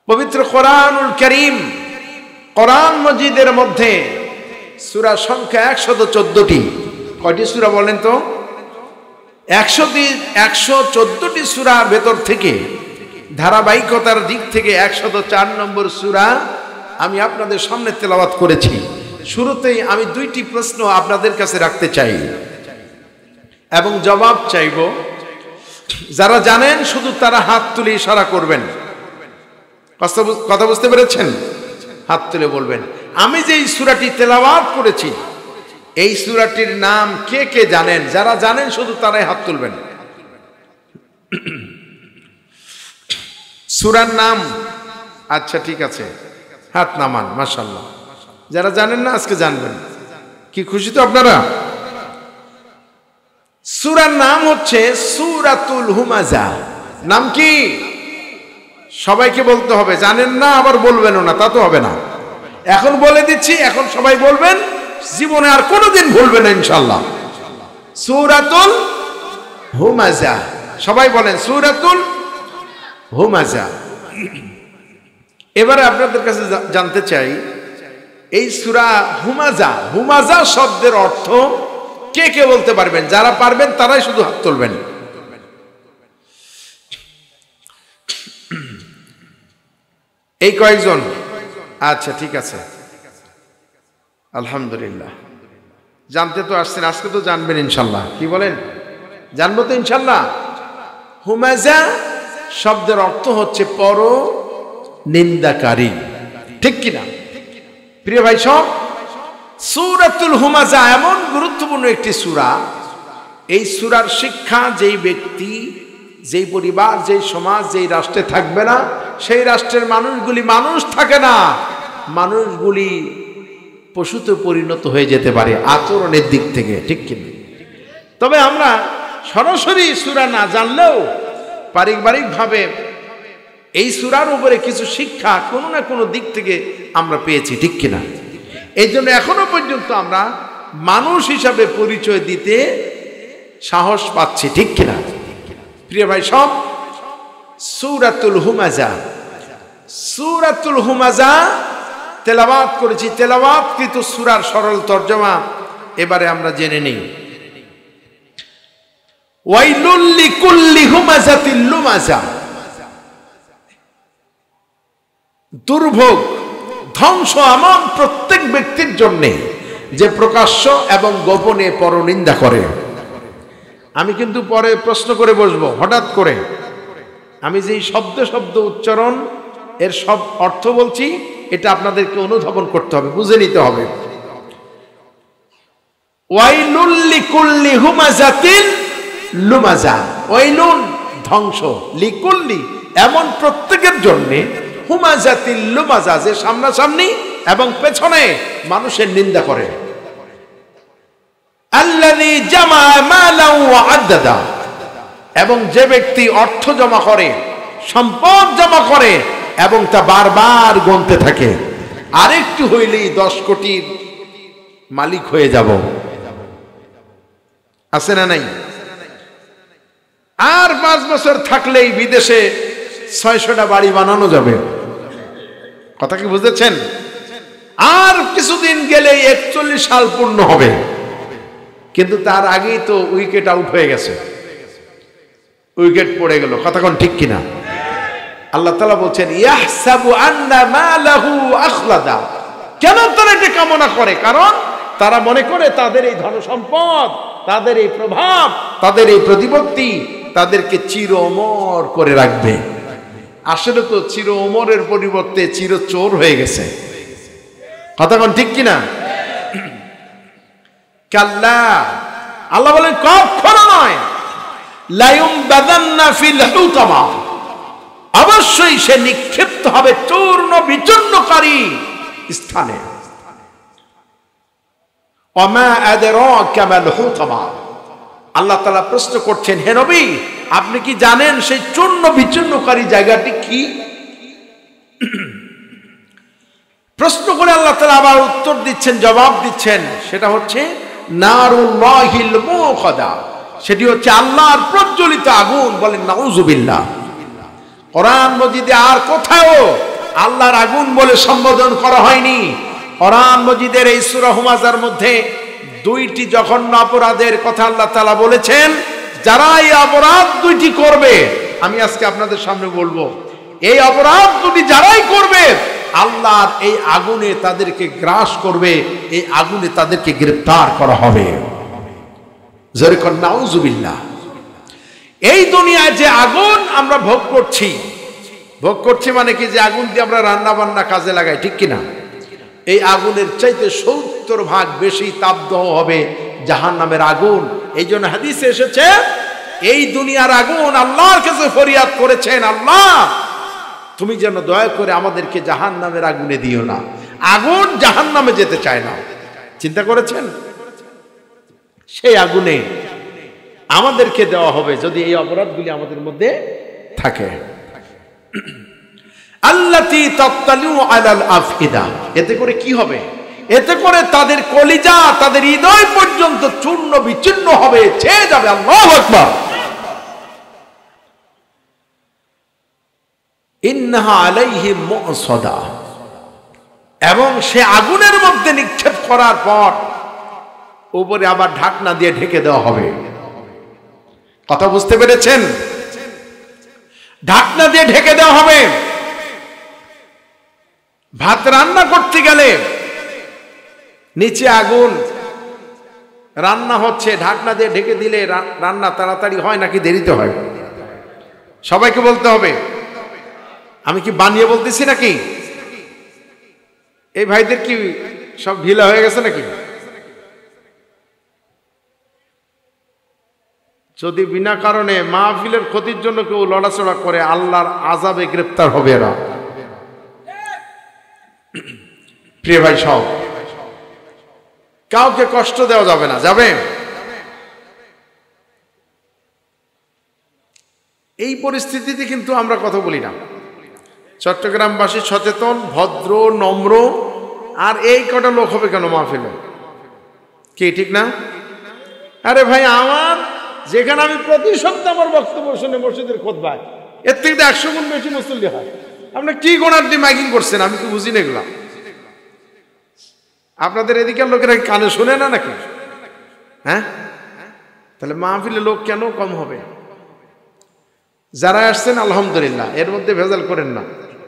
পবিত্র কোরআনুল কারীম, কোরআন মজিদের মধ্যে সূরা সংখ্যা 114টি। কয়টি সূরা বলেন তো? 114টি সূরার ভেতর থেকে ধারাবাহিকতার দিক থেকে 104 নম্বর সূরা আমি আপনাদের সামনে তেলাওয়াত করেছি। শুরুতেই আমি দুইটি প্রশ্ন আপনাদের কাছে রাখতে চাই এবং জবাব চাইব। যারা জানেন শুধু তারা হাত তুলে ইশারা করবেন। কথা বুঝতে পেরেছেন? হাত তুলে বলবেন। আমি যে এই সূরাটি তেলাওয়াত করেছি, এই সূরাটির নাম কে কে জানেন? যারা জানেন শুধু তারাই হাত তুলবেন। সূরার নাম আচ্ছা ঠিক আছে, হাত নামান। মাশাআল্লাহ, যারা জানেন না আজকে জানবেন। কি খুশি তো আপনারা? সূরার নাম হচ্ছে সূরাতুল হুমাযা। নাম কি? সবাইকে বলতে হবে, জানেন না আবার বলবেনও না, তা তো হবে না। এখন বলে দিচ্ছি, এখন সবাই বলবেন, জীবনে আর কোনোদিন ভুলবেন না ইনশাআল্লাহ। সূরাতুল হুমাযা, সবাই বলেন সূরাতুল হুমাযা। এবারে আপনাদের কাছে জানতে চাই, এই সূরা হুমাযা, হুমাযা শব্দের অর্থ কে কে বলতে পারবেন? যারা পারবেন তারাই শুধু হাত তুলবেন। এই কয়েকজন? আচ্ছা ঠিক আছে, আলহামদুলিল্লাহ। জানতে তো আসছেন, আজকে তো জানবেন ইনশাল্লাহ। কি বলেন? জানবো তো ইনশাল্লাহ। হুমাযা শব্দের অর্থ হচ্ছে পর নিন্দাকারী, ঠিক কিনা প্রিয় ভাই সব? সূরাতুল হুমাযা এমন গুরুত্বপূর্ণ একটি সূরা, এই সূরার শিক্ষা যেই ব্যক্তি, যেই পরিবার, যেই সমাজ, যেই রাষ্ট্রে থাকবে না, সেই রাষ্ট্রের মানুষগুলি মানুষ থাকে না, মানুষগুলি পশুতে পরিণত হয়ে যেতে পারে আচরণের দিক থেকে, ঠিক কিনা? তবে আমরা সরাসরি সূরা না জানলেও পারিবারিকভাবে এই সূরার উপরে কিছু শিক্ষা কোনো না কোনো দিক থেকে আমরা পেয়েছি, ঠিক কিনা? এই জন্য এখনো পর্যন্ত আমরা মানুষ হিসাবে পরিচয় দিতে সাহস পাচ্ছি, ঠিক কিনা প্রিয় ভাই সব? সূরাতুল হুমাযা, সূরাতুল হুমাযা তেলাওয়াত করেছি। তেলাওয়াতকৃত সূরার সরল তরজমা এবারে আমরা জেনে নেই। ওয়াইলুল লিকুল্লি হুমাযাতিল লুমাযা, দুর্ভোগ, ধ্বংস এমন প্রত্যেক ব্যক্তির জন্য যে প্রকাশ্য এবং গোপনে পরনিন্দা করে। আমি কিন্তু পরে প্রশ্ন করে বসবো, হঠাৎ করে আমি যেই শব্দ শব্দ উচ্চারণ এর সব অর্থ বলছি, এটা আপনাদেরকে অনুধাবন করতে হবে, বুঝে নিতে হবে। ওয়াইলুল লিকুল্লি হুমাযাতিল লুমাযা, ওয়াইলুন ধ্বংস, লিকুল্লি এমন প্রত্যেকের জন্য, হুমাযাতিল লুমাযা যে সামনাসামনি এবং পেছনে মানুষের নিন্দা করে। আল্লাযী জামা মালান ওয়া আদ্দাদা, এবং যে ব্যক্তি অর্থ জমা করে, সম্পদ জমা করে এবং তা বারবার গুনতে থাকে, আরেকটু হইলেই 10 কোটির মালিক হয়ে যাব। আছে না নাই? আর 5 বছর থাকলেই বিদেশে 600টা বাড়ি বানানো যাবে। কথা কি বুঝেছেন? আর কিছুদিন গেলেই 41 সাল পূর্ণ হবে, কিন্তু তার আগেই তো উইকেট আউট হয়ে গেছে, উইকেট পড়ে গেল। কথা কোন ঠিক কিনা? আল্লাহ তাআলা বলছেন ইয়াহসাবু আন্না মালাহু আখলাদা। কেন তারা এটা কামনা করে? কারণ তারা মনে করে তাদের এই ধন সম্পদ, তাদের এই প্রভাব, তাদের এই প্রতিপত্তি তাদেরকে চির অমর করে রাখবে। আসলে তো চির অমরের পরিবর্তে চির চোর হয়ে গেছে। কথা কোন ঠিক কিনা? কাল্লা, আল্লাহ বলেন কখনো নয়। লায়ুমবাদান্না ফিল হুতামা, অবশ্যই সে নিক্ষিপ্ত হবে চূর্ণ বিচূর্ণকারী স্থানে। ওমা আদরাকা মাল হুতামা, আল্লাহ তাআলা প্রশ্ন করছেন, হে নবী আপনি কি জানেন সেই চূর্ণ বিচূর্ণকারী জায়গাটি কি? প্রশ্ন করে আল্লাহ তাআলা আবার উত্তর দিচ্ছেন, জবাব দিচ্ছেন, সেটা হচ্ছে নারুল্লাহিল মুকাদা, সেটি হচ্ছে আল্লাহর প্রজ্বলিত আগুন। বলেন নাউযুবিল্লাহ। কোরআন মজিদে আর কোথাও আল্লাহর আগুন বলে সম্বোধন করা হয়নি। কোরআন মজিদের এই সূরা হুমাযার মধ্যে 2টি জঘন্য অপরাধের কথা আল্লাহ তাআলা বলেছেন। যারা এই অপরাধ 2টি করবে, আমি আজকে আপনাদের সামনে বলবো, এই অপরাধ 2টি যারাই করবে, আল্লাহর এই আগুনে তাদেরকে গ্রাস করবে, এই আগুনে তাদেরকে গ্রেফতার করা হবে। জোরে কোন নাউযুবিল্লাহ। এই দুনিয়ায় যে আগুন আমরা ভোগ করছি মানে কি, যে আগুন দিয়ে আমরা রান্না বান্না কাজে লাগাই, ঠিক কিনা? এই আগুনের চাইতে 70 ভাগ বেশি তাপদাহ হবে জাহান্নামের আগুন। এই জন্য হাদিসে এসেছে, এই দুনিয়ার আগুন আল্লাহর কাছে ফরিয়াদ করেছেন, আল্লাহ তুমি যেন দয়া করে আমাদেরকে জাহান্নামের আগুনে দিও না। আগুন জাহান্নামে যেতে চায় না, চিন্তা করেছেন? সেই আগুনে আমাদেরকে দেওয়া হবে যদি এই অপরাধগুলি আমাদের মধ্যে থাকে। আল্লাতী তাত্তালিউ আলাল আফইদা, এতে করে কি হবে? এতে করে তাদের কলিজা, তাদের হৃদয় পর্যন্ত চূর্ণ বিচূর্ণ হবে, ছেয়ে যাবে। আল্লাহু আকবার। ইন্নাহা আলাইহিম মুসাদা, এবং সে আগুনের মধ্যে নিক্ষেপ করার পর উপরে আবার ঢাকনা দিয়ে ঢেকে দেওয়া হবে। কথা বুঝতে পেরেছেন? ঢাকনা দিয়ে ঢেকে দেওয়া হবে। ভাত রান্না করতে গেলে নিচে আগুন, রান্না হচ্ছে, ঢাকনা দিয়ে ঢেকে দিলে রান্না তাড়াতাড়ি হয় নাকি দেরিতে হয়? সবাইকে বলতে হবে। আমি কি বানিয়ে বলতেছি নাকি? এই ভাইদের কি সব ঢিলা হয়ে গেছে নাকি? যদি বিনা কারণে মাহফিলের ক্ষতির জন্য কেউ লড়াচড়া করে, আল্লাহর আযাবে গ্রেফতার হবে এরা। প্রিয় ভাই সব, কাউকে কষ্ট দেওয়া যাবে না, যাবে? এই পরিস্থিতিতে কিন্তু আমরা কথা বলি না। চট্টগ্রামবাসী সচেতন, ভদ্র, নম্র, আর এই কটা লোক হবে কেন মাহফিলে? কি ঠিক না? আরে ভাই, আমার যেখানে আমি প্রতি সপ্তাহে আমার বক্তব্য শুনে মসজিদের খুতবায়, এর থেকে 100 গুণ বেশি মুসল্লি হয়। আপনি কি গোনার দিয়ে মাইকিং করছেন? আমি তো বুঝি না এগুলা। আপনাদের এদিকের লোকেরা কানে শুনে না নাকি? হ্যাঁ, তাহলে মাহফিলে লোক কেন কম হবে? যারা আসছেন আলহামদুলিল্লাহ, এর মধ্যে ভেজাল করেন না,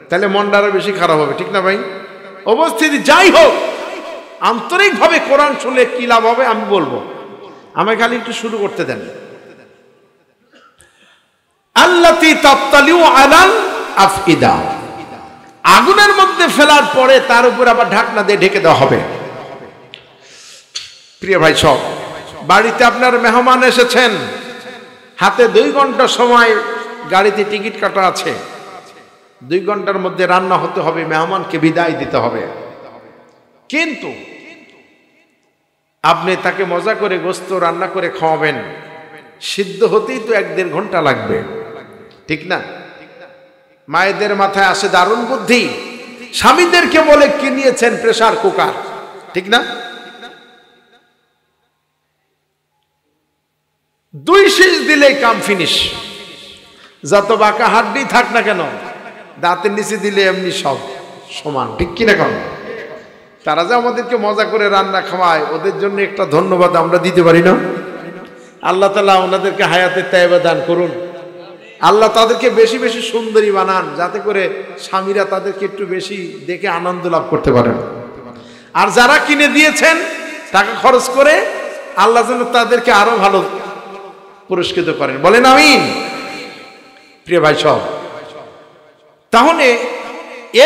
তাহলে মনটা আরো বেশি খারাপ হবে, ঠিক না ভাই? উপস্থিতি যাই হোক, আন্তরিকভাবে কোরআন শুনলে কি লাভ হবে আমি বলবো। আমায় খালি একটু শুরু করতে দেন। আল্লাতী তাত্তালিউ আলাল আফইদা, আগুনের মধ্যে ফেলার পরে তার উপর আবার ঢাকনা দিয়ে ঢেকে দেওয়া হবে। প্রিয় ভাই সব, বাড়িতে আপনার মেহমান এসেছেন, হাতে 2 ঘন্টা সময়, গাড়িতে টিকিট কাটা আছে, 2 ঘন্টার মধ্যে রান্না হতে হবে, মেহমানকে বিদায় দিতে হবে। কিন্তু আপনি তাকে মজা করে গোস্ত রান্না করে খাওয়াবেন, সিদ্ধ হতেই তো 1-1.5 ঘন্টা লাগবে, ঠিক না? মায়েদের মাথায় আসে দারুণ বুদ্ধি, স্বামীদেরকে বলে কিনিয়েছেন প্রেসার কুকার, ঠিক না? 2 শীষ দিলেই কাম ফিনিশ। যত বাঁকা হাড্ডি থাক না কেন, দাঁতের নিচে দিলে এমনি সব সমান, ঠিক কিনা? কেন তারা যে আমাদেরকে মজা করে রান্না খাওয়ায়, ওদের জন্য একটা ধন্যবাদ আমরা দিতে পারি না? আল্লাহ তাআলা ওনাদেরকে হায়াতে তাইয়্যিবা দান করুন। আল্লাহ তাদেরকে বেশি বেশি সুন্দরী বানান, যাতে করে স্বামীরা তাদেরকে একটু বেশি দেখে আনন্দ লাভ করতে পারেন। আর যারা কিনে দিয়েছেন টাকা খরচ করে, আল্লাহ যেন তাদেরকে আরো ভালো পুরস্কৃত করেন, বলেন আমিন। প্রিয় ভাই সব, তাহলে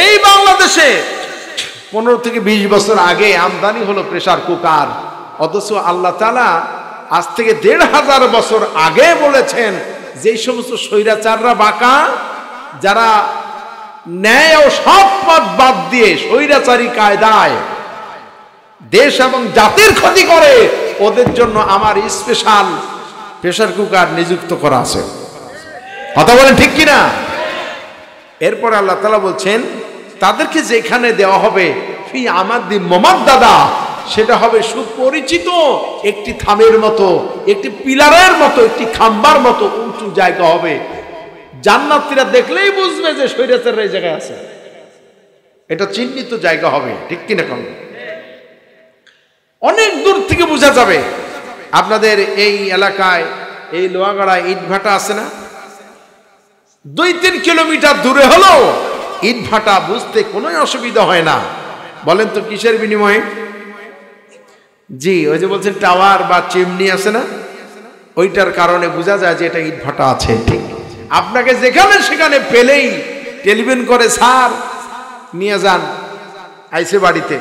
এই বাংলাদেশে 15 থেকে 20 বছর আগে আমদানি হলো প্রেসার কুকার, অথচ আল্লাহ তাআলা আজ থেকে 1500 বছর আগে বলেছেন যেই সমস্ত স্বৈরাচাররা বাঁকা, যারা ন্যায় ও সৎ পথ বাদ দিয়ে স্বৈরাচারী কায়দায় দেশ এবং জাতির ক্ষতি করে, ওদের জন্য আমার স্পেশাল প্রেসার কুকার নিযুক্ত করা আছে। কথা বলেন ঠিক কিনা? এরপর আল্লাহ তাআলা বলছেন তাদেরকে যেখানে দেওয়া হবে ফি আমাদি মুমাদ্দাদা, সেটা হবে সুপরিচিত একটি থামের মতো, একটি পিলারের মতো, একটি খাম্বার মতো উঁচু জায়গা হবে। জান্নাতীরা দেখলেই বুঝবে যে স্বৈরাচাররা এই জায়গায় আছে, এটা চিহ্নিত জায়গা হবে, ঠিক কিনা? কোন অনেক দূর থেকে বোঝা যাবে। আপনাদের এই এলাকায় এই লোহাগাড়ায় ইটভাটা আছে না? 2-3 কিলোমিটার দূরে হলো ইটভাটা, বুঝতে কোনো অসুবিধা হয় না। বলেন তো কিসের বিনিময়ে? জি, ওই যে বলছেন টাওয়ার বা চিমনি আছে না, ওইটার কারণে বোঝা যায় যে এটা ইটভাটা আছে। ঠিক, আপনাকে যেখানে সেখানে পেলেই টেলিফোন করে, স্যার নিয়ে যান, আইসে বাড়িতে।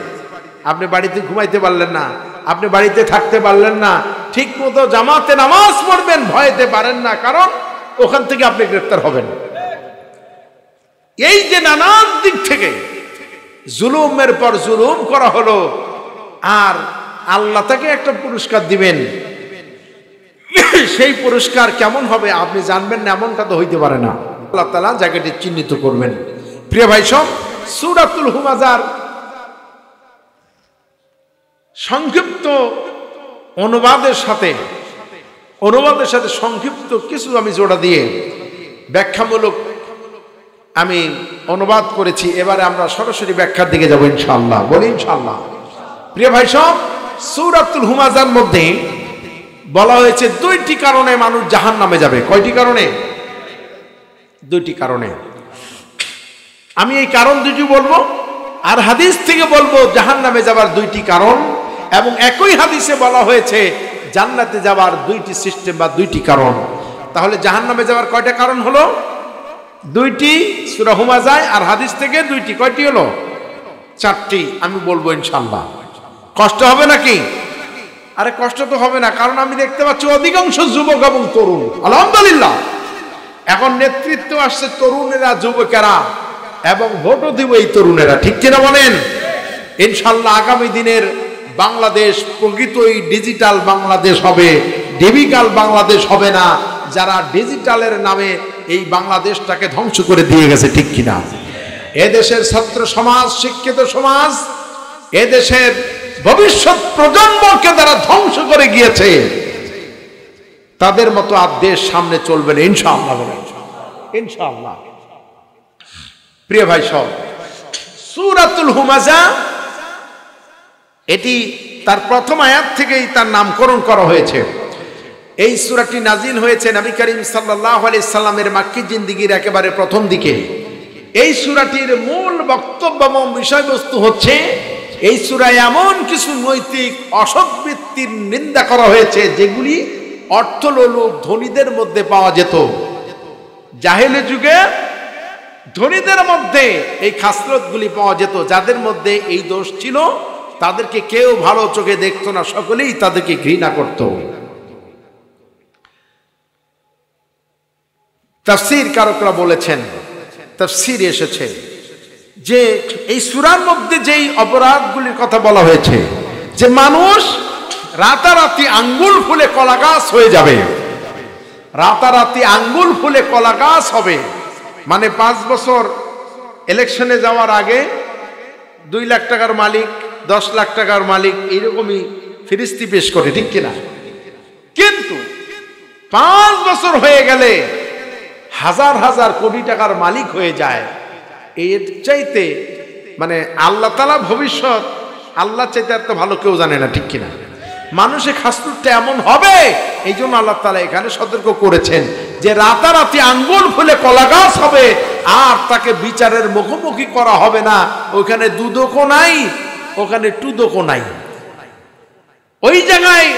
আপনি বাড়িতে ঘুমাইতে পারলেন না, আপনি বাড়িতে থাকতে পারলেন না, ঠিক মতো জামাতে নামাজ পড়বেন, ভয়তে পারেন না, কারণ ওখান থেকে আপনি গ্রেফতার হবেন। এই যে নানান দিক থেকে জুলুমের পর জুলুম করা হলো, আর আল্লাহ তাকে একটা পুরস্কার দিবেন, সেই পুরস্কার কেমন হবে আপনি জানবেন না, এমনটা তো হইতে পারে না। আল্লাহ তাআলা জায়গাটি চিহ্নিত করবেন। প্রিয় ভাই সব, সূরাতুল হুমাযার সংক্ষিপ্ত অনুবাদের সাথে সংক্ষিপ্ত কিছু আমি জোড়া দিয়ে ব্যাখ্যামূলক আমি অনুবাদ করেছি। এবারে আমরা সরাসরি ব্যাখ্যার দিকে যাব ইনশাআল্লাহ। বলি ইনশাআল্লাহ। প্রিয় ভাই সব, সূরাতুল হুমাযার মধ্যে বলা হয়েছে দুইটি কারণে মানুষ জাহান্নামে যাবে। কয়টি কারণে? দুইটি কারণে। আমি এই কারণ দুটি বলবো, আর হাদিস থেকে বলবো জাহান্নামে যাবার দুইটি কারণ, এবং একই হাদিসে বলা হয়েছে জান্নাতে যাবার দুইটি সিস্টেম বা দুইটি কারণ। তাহলে জাহান্নামে যাওয়ার কয়টা কারণ হলো? দুইটি সূরা হুমাযায়, আর হাদিস থেকে দুইটি। কয়টি হলো? চারটি। আমি বলবো ইনশাআল্লাহ। কষ্ট হবে নাকি? আরে কষ্ট তো হবে না, কারণ আমি দেখতে পাচ্ছি অধিকাংশ যুবক এবং তরুণ। আলহামদুলিল্লাহ, এখন নেতৃত্ব আসছে তরুণেরা, যুবকেরা, এবং ভোটও দিব এই তরুণেরা। ঠিক কিনা বলেন? ইনশাআল্লাহ আগামী দিনের বাংলাদেশ প্রকৃতই ডিজিটাল বাংলাদেশ হবে, ডিজিটাল বাংলাদেশ হবে না যারা ডিজিটালের নামে এই বাংলাদেশটাকে ধ্বংস করে দিয়ে গেছে। ঠিক কিনা? এদেশের ছাত্র সমাজ, শিক্ষিত সমাজ, এদেশের ভবিষ্যৎ প্রজন্মকে যারা ধ্বংস করে গিয়েছে, তাদের মতো আর দেশ সামনে চলবে না ইনশাআল্লাহ। ইনশাআল্লাহ। প্রিয় ভাই সব, সূরাতুল হুমাযা এটি তার প্রথম আয়াত থেকেই তার নামকরণ করা হয়েছে। এই সূরাটি নাজিল হয়েছে নবী করিম সাল্লাল্লাহু আলাইহি সাল্লামের মাক্কি জিন্দেগীর একেবারে প্রথম দিকে। এই সূরাটির মূল বক্তব্য এবং বিষয়বস্তু হচ্ছে, এই সূরায় এমন কিছু নৈতিক অসৎবৃত্তির নিন্দা করা হয়েছে যেগুলি অর্থলোলুপ ধনীদের মধ্যে পাওয়া যেত। জাহেলি যুগে ধনীদের মধ্যে এই খাসলতগুলি পাওয়া যেত। যাদের মধ্যে এই দোষ ছিল তাদেরকে কেউ ভালো চোখে দেখতো না, সকলেই তাদেরকে ঘৃণা করত। তাফসীর কারকরা বলেছেন, তাফসীরে এসেছে যে এই সূরার মধ্যে যেই অপরাধগুলির কথা বলা হয়েছে, যে মানুষ রাতারাতি আঙ্গুল ফুলে কলা গাছ হয়ে যাবে, রাতারাতি আঙ্গুল ফুলে কলা গাছ হবে। মানে 5 বছর ইলেকশনে যাওয়ার আগে 2 লাখ টাকার মালিক, 10 লাখ টাকার মালিক, এইরকমই ফিরিস্তি পেশ করে। ঠিক কিনা? কিন্তু 5 বছর হয়ে গেলে হাজার হাজার কোটি টাকার মালিক হয়ে যায়। এর চাইতে মানে আল্লাহ তাআলা ভবিষ্যৎ আল্লাহ চাইতে আর তো ভালো কেউ জানে না। ঠিক কিনা? মানুষের খাসলতটা এমন হবে, এই জন্য আল্লাহ তাআলা এখানে সতর্ক করেছেন যে রাতারাতি আঙ্গুল ফুলে কলা গাছ হবে, আর তাকে বিচারের মুখোমুখি করা হবে না। ওখানে দুদকও নাই, ওখানে টুদকও নাই। ওই জায়গায়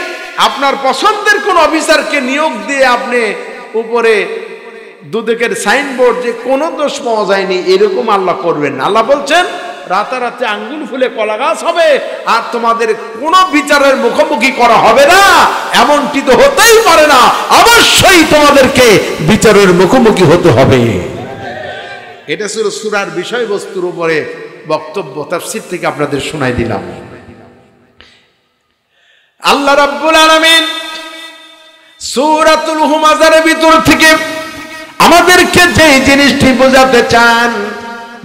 আপনার পছন্দের কোন অফিসারকে নিয়োগ দিয়ে আপনি উপরে দুদকের সাইনবোর্ড যে কোনো দোষ পাওয়া যায়নি, এরকম আল্লাহ করবেন না। আল্লাহ বলছেন রাতারাতি আঙ্গুল ফুলে কলা গাছ হবে, আর তোমাদের কোনো বিচারের মুখোমুখি করা হবে না। এমনটি তো হতেই পারে না, অবশ্যই তোমাদেরকে বিচারের মুখোমুখি হতে হবে। এটা ছিল সূরার বিষয়বস্তুর উপরে বক্তব্য। তাফসীর থেকে আপনাদের শোনাই দিলাম। আল্লাহ রাব্বুল আলামিন সূরাতুল হুমাযার ভিতর থেকে আমাদেরকে যেই জিনিসটি বোঝাতে চান,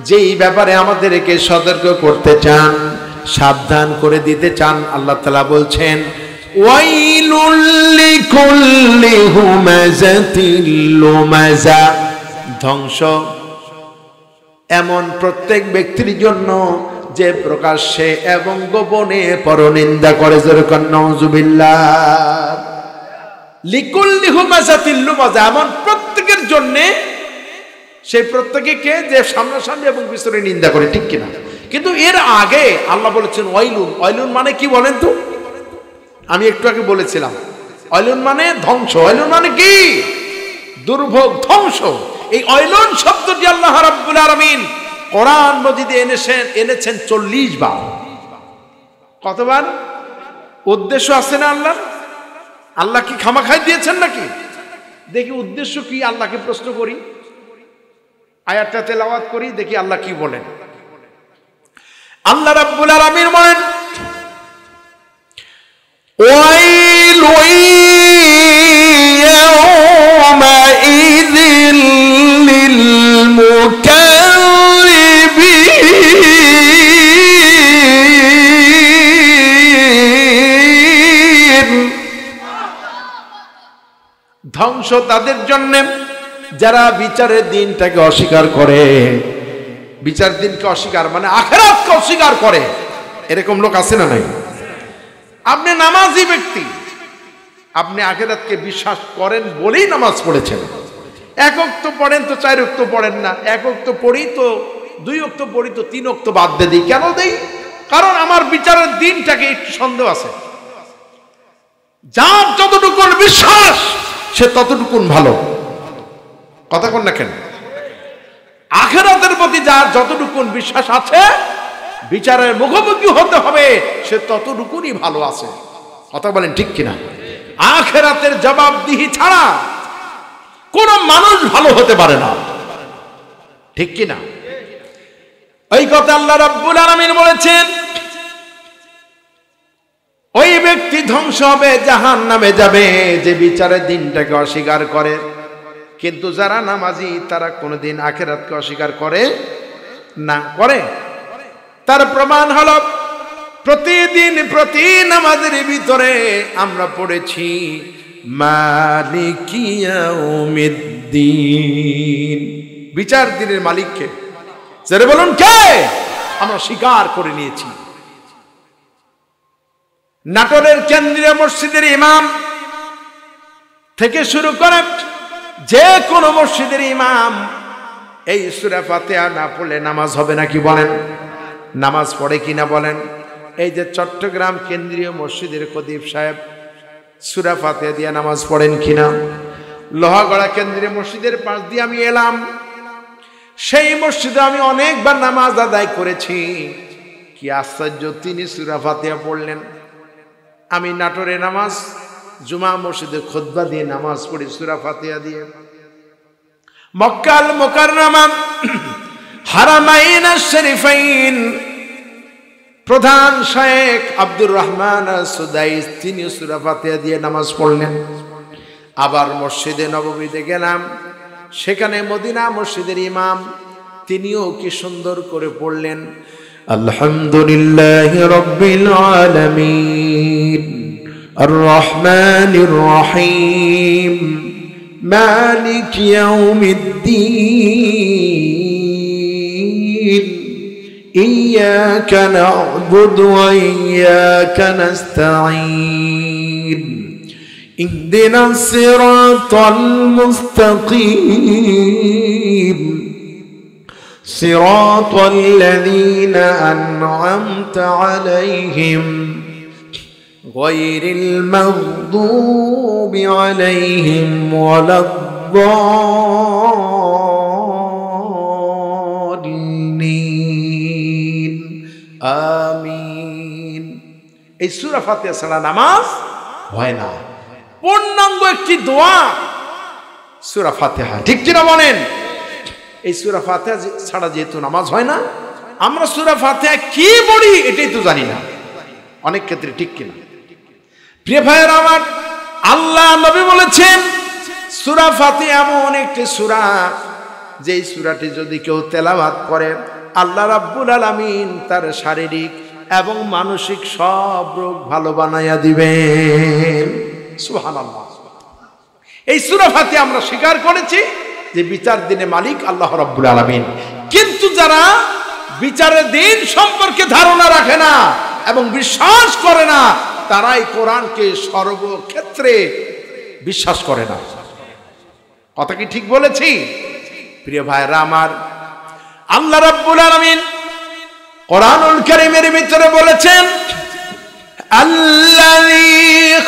যেই ব্যাপারে আমাদেরকে সতর্ক করতে চান, সাবধান করে দিতে চান, আল্লাহ তাআলা বলছেন ওয়াইলুল লিকুল্লি হুমাযাতিল লুমাযা, ধ্বংস এমন প্রত্যেক ব্যক্তির জন্য যে প্রকাশ্যে এবং গোপনে পরনিন্দা করে। যেরকম নাউযুবিল্লাহ। লিকুল্লি হুমাযাতিল লুমাযা, এমন প্রত্যেকের জন্য, সেই প্রত্যেকে কে? যে সামনাসামনি এবং পিছনে নিন্দা করে। ঠিক কিনা? কিন্তু এর আগে আল্লাহ বলেছেন ওয়াইলুন। ওয়াইলুন মানে কি বলেন তো? আমি একটু আগে বলেছিলাম ওয়াইলুন মানে ধ্বংস। ওয়াইলুন মানে কি? দুর্ভোগ, ধ্বংস। এই ওয়াইলুন শব্দটি আল্লাহ রাব্বুল আলামিন কোরআন মজিদে এনেছেন 40 বার। কতবার? উদ্দেশ্য আছে না আল্লাহ? আল্লাহ কি খামাখাই দিয়েছেন নাকি? দেখি উদ্দেশ্য কি, আল্লাহকে প্রশ্ন করি। আয়াতটা তেলাওয়াত করি, দেখি আল্লাহ কি বলেন। আল্লাহ রাব্বুল আলামিন বলেন, ওয়াইলু ইয়াওমাইযিল লিল মুকায্যিবিন, ধ্বংস তাদের জন্য যারা বিচারের দিনটাকে অস্বীকার করে। বিচার দিনকে অস্বীকার মানে আখিরাতকে অস্বীকার করে, এরকম লোক আছে না নাই? আপনি নামাজি ব্যক্তি, আপনি আখিরাতকে বিশ্বাস করেন বলেই নামাজ পড়েছেন। এক ওয়াক্ত পড়েন তো 4 ওয়াক্ত পড়েন না, এক ওয়াক্ত পড়ি তো 2 ওয়াক্ত পড়ি তো 3 ওয়াক্ত বাদ দিয়ে দিই। কেন দেই? কারণ আমার বিচারের দিনটাকে একটু সন্দেহ আছে। যার যতটুকুন বিশ্বাস সে ততটুকুন ভালো। কথা কোন না কেন? আখিরাতের প্রতি যার যতটুকুন বিশ্বাস আছে, বিচারের মুখোমুখি হতে হবে, সে ততটুকুনই ভালো আছে। কথা বলেন ঠিক কিনা? আখিরাতের জবাবদিহি ছাড়া কোন মানুষ ভালো হতে পারে না, ঠিক কিনা? এই কথা আল্লাহ রাব্বুল আলামিন বলেছেন। ওই ব্যক্তি ধ্বংস হবে, জাহান্নামে যাবে, যে বিচারের দিনটাকে অস্বীকার করে। কিন্তু যারা নামাজি তারা কোনোদিন আখিরাতকে অস্বীকার করে না। করে? তার প্রমাণ হলো প্রতিদিন প্রতি নামাজের ভিতরে আমরা পড়েছি মালিকি ইয়াউমিদ্দিন, বিচার দিনের মালিককে। যারা বলুন কে? আমরা স্বীকার করে নিয়েছি। নাটোরের কেন্দ্রীয় মসজিদের ইমাম থেকে শুরু করে যে কোনো মসজিদের ইমাম এই সূরা ফাতিহা না পড়লে নামাজ হবে নাকি বলেন? নামাজ পড়ে কিনা বলেন? এই যে চট্টগ্রাম কেন্দ্রীয় মসজিদের খতিব সাহেব সূরা ফাতিহা দিয়ে নামাজ পড়েন কিনা? লোহাগড়া কেন্দ্রীয় মসজিদের পাশ দিয়ে আমি এলাম, সেই মসজিদে আমি অনেকবার নামাজ আদায় করেছি। কি আশ্চর্য, তিনি সূরা ফাতিহা পড়লেন। আমি নাটোরে নামাজ জুমা মসজিদে খুতবা দিয়ে নামাজ পড়ি সূরা ফাতিহা দিয়ে। মক্কাল মুকাররমা হারামাইন শরীফাইন প্রধান শেখ আব্দুর রহমান সুদাইস, তিনি সূরা ফাতিহা দিয়ে নামাজ পড়লেন। আবার মসজিদে নববীতে গেলাম, সেখানে মদিনা মসজিদের ইমাম তিনিও কি সুন্দর করে পড়লেন আলহামদুলিল্লাহি রাব্বিল আলামিন আর রহমানির রহিম মালিক ইয়াউমিদ্দিন ইয়্যাকা না'বুদু ওয়া ইয়্যাকা নাস্তাঈন ইহদিনাস সিরাতাল মুস্তাকিম সিরাতাল লাযীনা আন'আমতা আলাইহিম গায়রিল মাগদুবি আলাইহিম ওয়ালাদ-দাল্লিন আমিন। এই সূরা ফাতিহা ছাড়া নামাজ হয় না। পূর্ণাঙ্গ একটি দোয়া সূরা ফাতিহা, ঠিক কিনা বলেন? এই সূরা ফাতিহা ছাড়া যেহেতু নামাজ হয় না, আমরা সূরা ফাতিহা কি পড়ি এটাই তো জানি না অনেক ক্ষেত্রে, ঠিক কিনা? প্রিয় ভাইয়ের আমার, আল্লাহ নবী বলেছেন সূরা ফাতিহা এমন একটি সূরা, যেই সূরাটি যদি কেউ তেলাওয়াত করে আল্লাহ রাব্বুল আলামিন তার শারীরিক এবং মানসিক সব রোগ ভালো বানাইয়া দিবেন। সুবহানাল্লাহ। এই সূরা ফাতিহা আমরা স্বীকার করেছি যে বিচার দিনে মালিক আল্লাহ রাব্বুল আলামিন। কিন্তু যারা বিচারের দিন সম্পর্কে ধারণা রাখে না এবং বিশ্বাস করে না, তারাই কোরআনকে সর্বক্ষেত্রে বিশ্বাস করে না। কথা কি ঠিক বলেছি? প্রিয় ভাইরা আমার, আল্লাহ রাব্বুল আলামিন কোরআনুল কারীমের ভিতরে বলেছেন আল্লাযী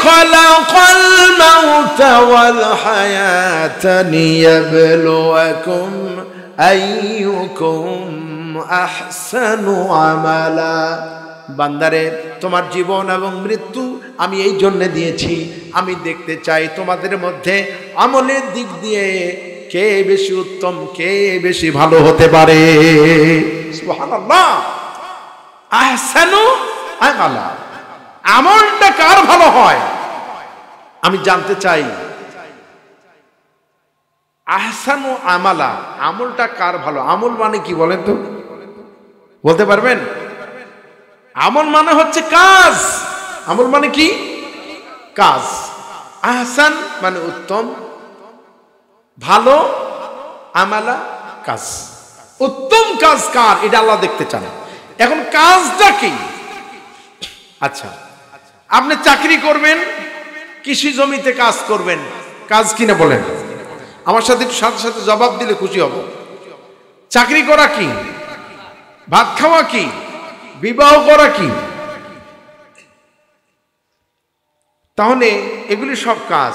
খালাকাল মাউতা ওয়াল হায়াতা লিয়াবলুয়াকুম আইয়ুকুম আহসানু আমালা। বান্দারে, তোমার জীবন এবং মৃত্যু আমি এই জন্য দিয়েছি, আমি দেখতে চাই তোমাদের মধ্যে আমলের দিক দিয়ে কে বেশি উত্তম, কে বেশি ভালো হতে পারে। সুবহানাল্লাহ। আহসানু আমালা, আমলটা কার ভালো হয় আমি জানতে চাই। আহসানু আমালা, আমলটা কার ভালো? আমল মানে কি বলেন তো, বলতে পারবেন? আমল মানে হচ্ছে কাজ। আমল মানে কি? কাজ। আহসান মানে উত্তম, ভালো, আমালা কাজ। উত্তম কাজ কার এটা আল্লাহ দেখতে চান। এখন কাজটা কি? আচ্ছা, আপনি চাকরি করবেন, কৃষি জমিতে কাজ করবেন, কাজ কিনা বলেন? আমার সাথে সাথে সাথে জবাব দিলে খুশি হব। চাকরি করা কি? ভাত খাওয়া কি? বিবাহ করা কি? তাহলে এগুলি সব কাজ।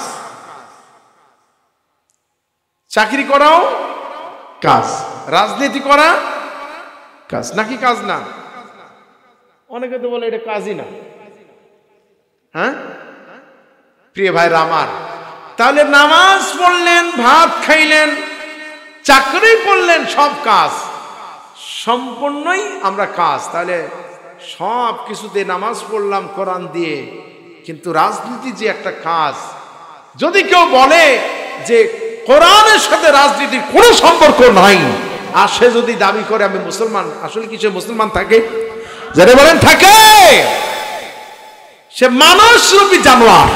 চাকরি করাও কাজ, রাজনীতি করা কাজ, নাকি কাজ না? অনেকে তো বলে এটা কাজই না। হ্যাঁ প্রিয় ভাইরা আমার, তাহলে নামাজ পড়লেন, ভাত খাইলেন, চাকরি করলেন, সব কাজ, সম্পূর্ণই আমরা কাজ। তাহলে সব কিছুতে নামাজ পড়লাম কোরআন দিয়ে, কিন্তু রাজনীতি যে একটা কাজ, যদি কেউ বলে যে কোরআনের সাথে রাজনীতির কোনো সম্পর্ক নাই, আর সে যদি দাবি করে আমি মুসলমান, আসলে কি সে মুসলমান থাকে? যারা বলেন থাকে, সে মানুষরূপী জানোয়ার।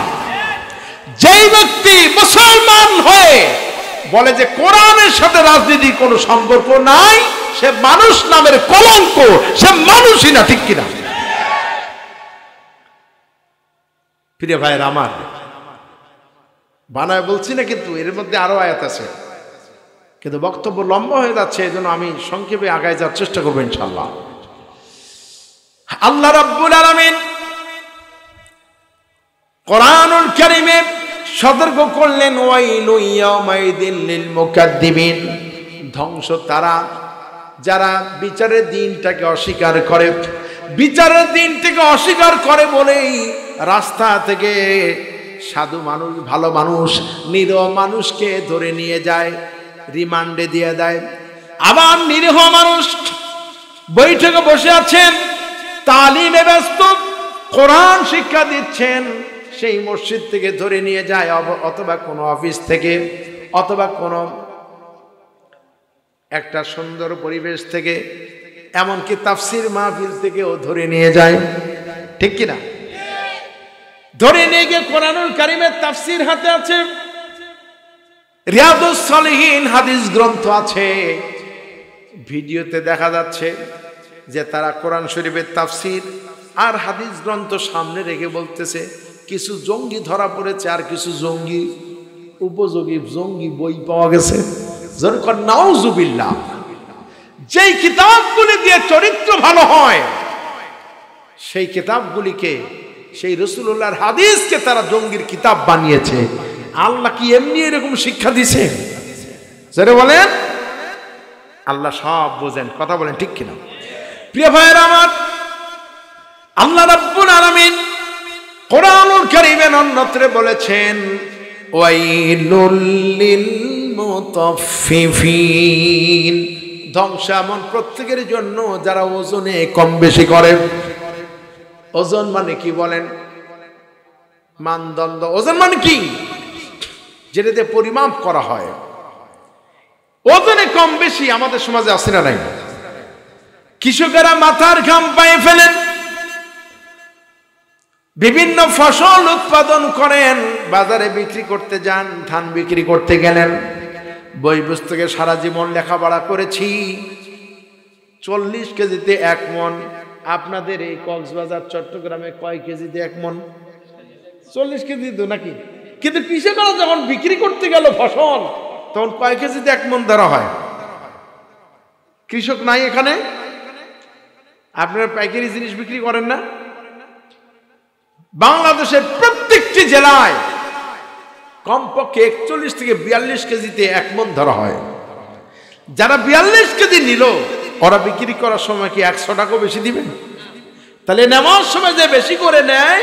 যেই ব্যক্তি মুসলমান হয়ে বলে যে কোরআনের সাথে রাজনীতির কোনো সম্পর্ক নাই, সে মানুষ নামের কলঙ্ক, সে মানুষই না, ঠিক কিনা? প্রিয় ভাইয়ের আমার, বানায় বলছি না, কিন্তু এর মধ্যে আরো আয়াত আছে, কিন্তু বক্তব্য লম্বা হয়ে যাচ্ছে, এই জন্য আমি সংক্ষেপে আগায় যাওয়ার চেষ্টা করবো ইনশাআল্লাহ। আল্লাহ রাব্বুল আলামিন কোরআনুল কারীমে সতর্ক করলেন, ওয়াইলু ইয়াউমাইদিন লিল মুকাদ্দিমিন, ধ্বংস তারা যারা বিচারের দিনটাকে অস্বীকার করে। বিচারের দিনটাকে অস্বীকার করে বলেই রাস্তা থেকে সাধু মানুষ, ভালো মানুষ, নিরীহ মানুষকে ধরে নিয়ে যায়, রিমান্ডে দিয়ে দেয়। আবার নিরীহ মানুষ বৈঠকে বসে আছেন, তালিমে ব্যস্ত, কোরআন শিক্ষা দিচ্ছেন, সেই মসজিদ থেকে ধরে নিয়ে যায়, অথবা কোনো অফিস থেকে, অথবা কোনো একটা সুন্দর পরিবেশ থেকে, এমনকি তাফসির মাহফিল থেকেও ধরে নিয়ে যায়, ঠিক কিনা? ধরে নিয়ে গিয়ে কোরআনুল কারীমের তাফসির হাতে আছে, রিয়াদুস সালিহিন হাদিস গ্রন্থ আছে, ভিডিওতে দেখা যাচ্ছে যে তারা কোরআন শরীফের তাফসির আর হাদিস গ্রন্থ সামনে রেখে বলতেছে কিছু জঙ্গি ধরা পড়েছে, আর কিছু জঙ্গি উপযোগী জঙ্গি বই পাওয়া গেছে। নাউজুবিল্লাহ। যেই কিতাবগুলি দিয়ে চরিত্র ভালো হয়, সেই কিতাবগুলিকে, সেই রাসূলুল্লাহর হাদিসকে তারা জঙ্গির কিতাব বানিয়েছে। আল্লাহ কি এমনি এরকম শিক্ষা দিছে? যারা বলেন আল্লাহ সব বোঝেন, কথা বলেন ঠিক কিনা? প্রিয় ভাইয়েরা আমার, আল্লাহ রাব্বুল আলামিন কোরআনুল কারীমে অন্যত্রে বলেছেন, ওয়াইলুল লিল মুতাফফিফিন, ধ্বংস এমন প্রত্যেকের জন্য যারা ওজনে কম বেশি করে। ওজন মানে কি বলেন? মানদণ্ড। ওজন মানে কি? যেটাতে পরিমাপ করা হয়। ওজনে কম বেশি আমাদের সমাজে আছে না নাই? কৃষকেরা মাথার ঘাম পায়ে ফেলেন, বিভিন্ন ফসল উৎপাদন করেন, বাজারে বিক্রি করতে যান, ধান বিক্রি করতে গেলেন, বই পুস্তকে সারা জীবন লেখাপড়া করেছি, 40 কেজিতে 1 মণ। আপনাদের এই কক্সবাজার চট্টগ্রামে কয় কেজিতে 1 মণ? 40 কেজি তো নাকি? কিন্তু কৃষকেরা যখন বিক্রি করতে গেল ফসল, তখন কয় কেজিতে 1 মণ ধরা হয়? কৃষক নাই এখানে? আপনারা পাইকারি জিনিস বিক্রি করেন না? বাংলাদেশের প্রত্যেকটি জেলায় কমপক্ষে 41 থেকে 42 কেজিতে 1 মণ ধরা হয়। যারা 42 কেজি নিল, ওরা বিক্রি করার সময় কি 100 টাকা বেশি দিবেন? তাহলে নেওয়ার সময় যে বেশি করে নেয়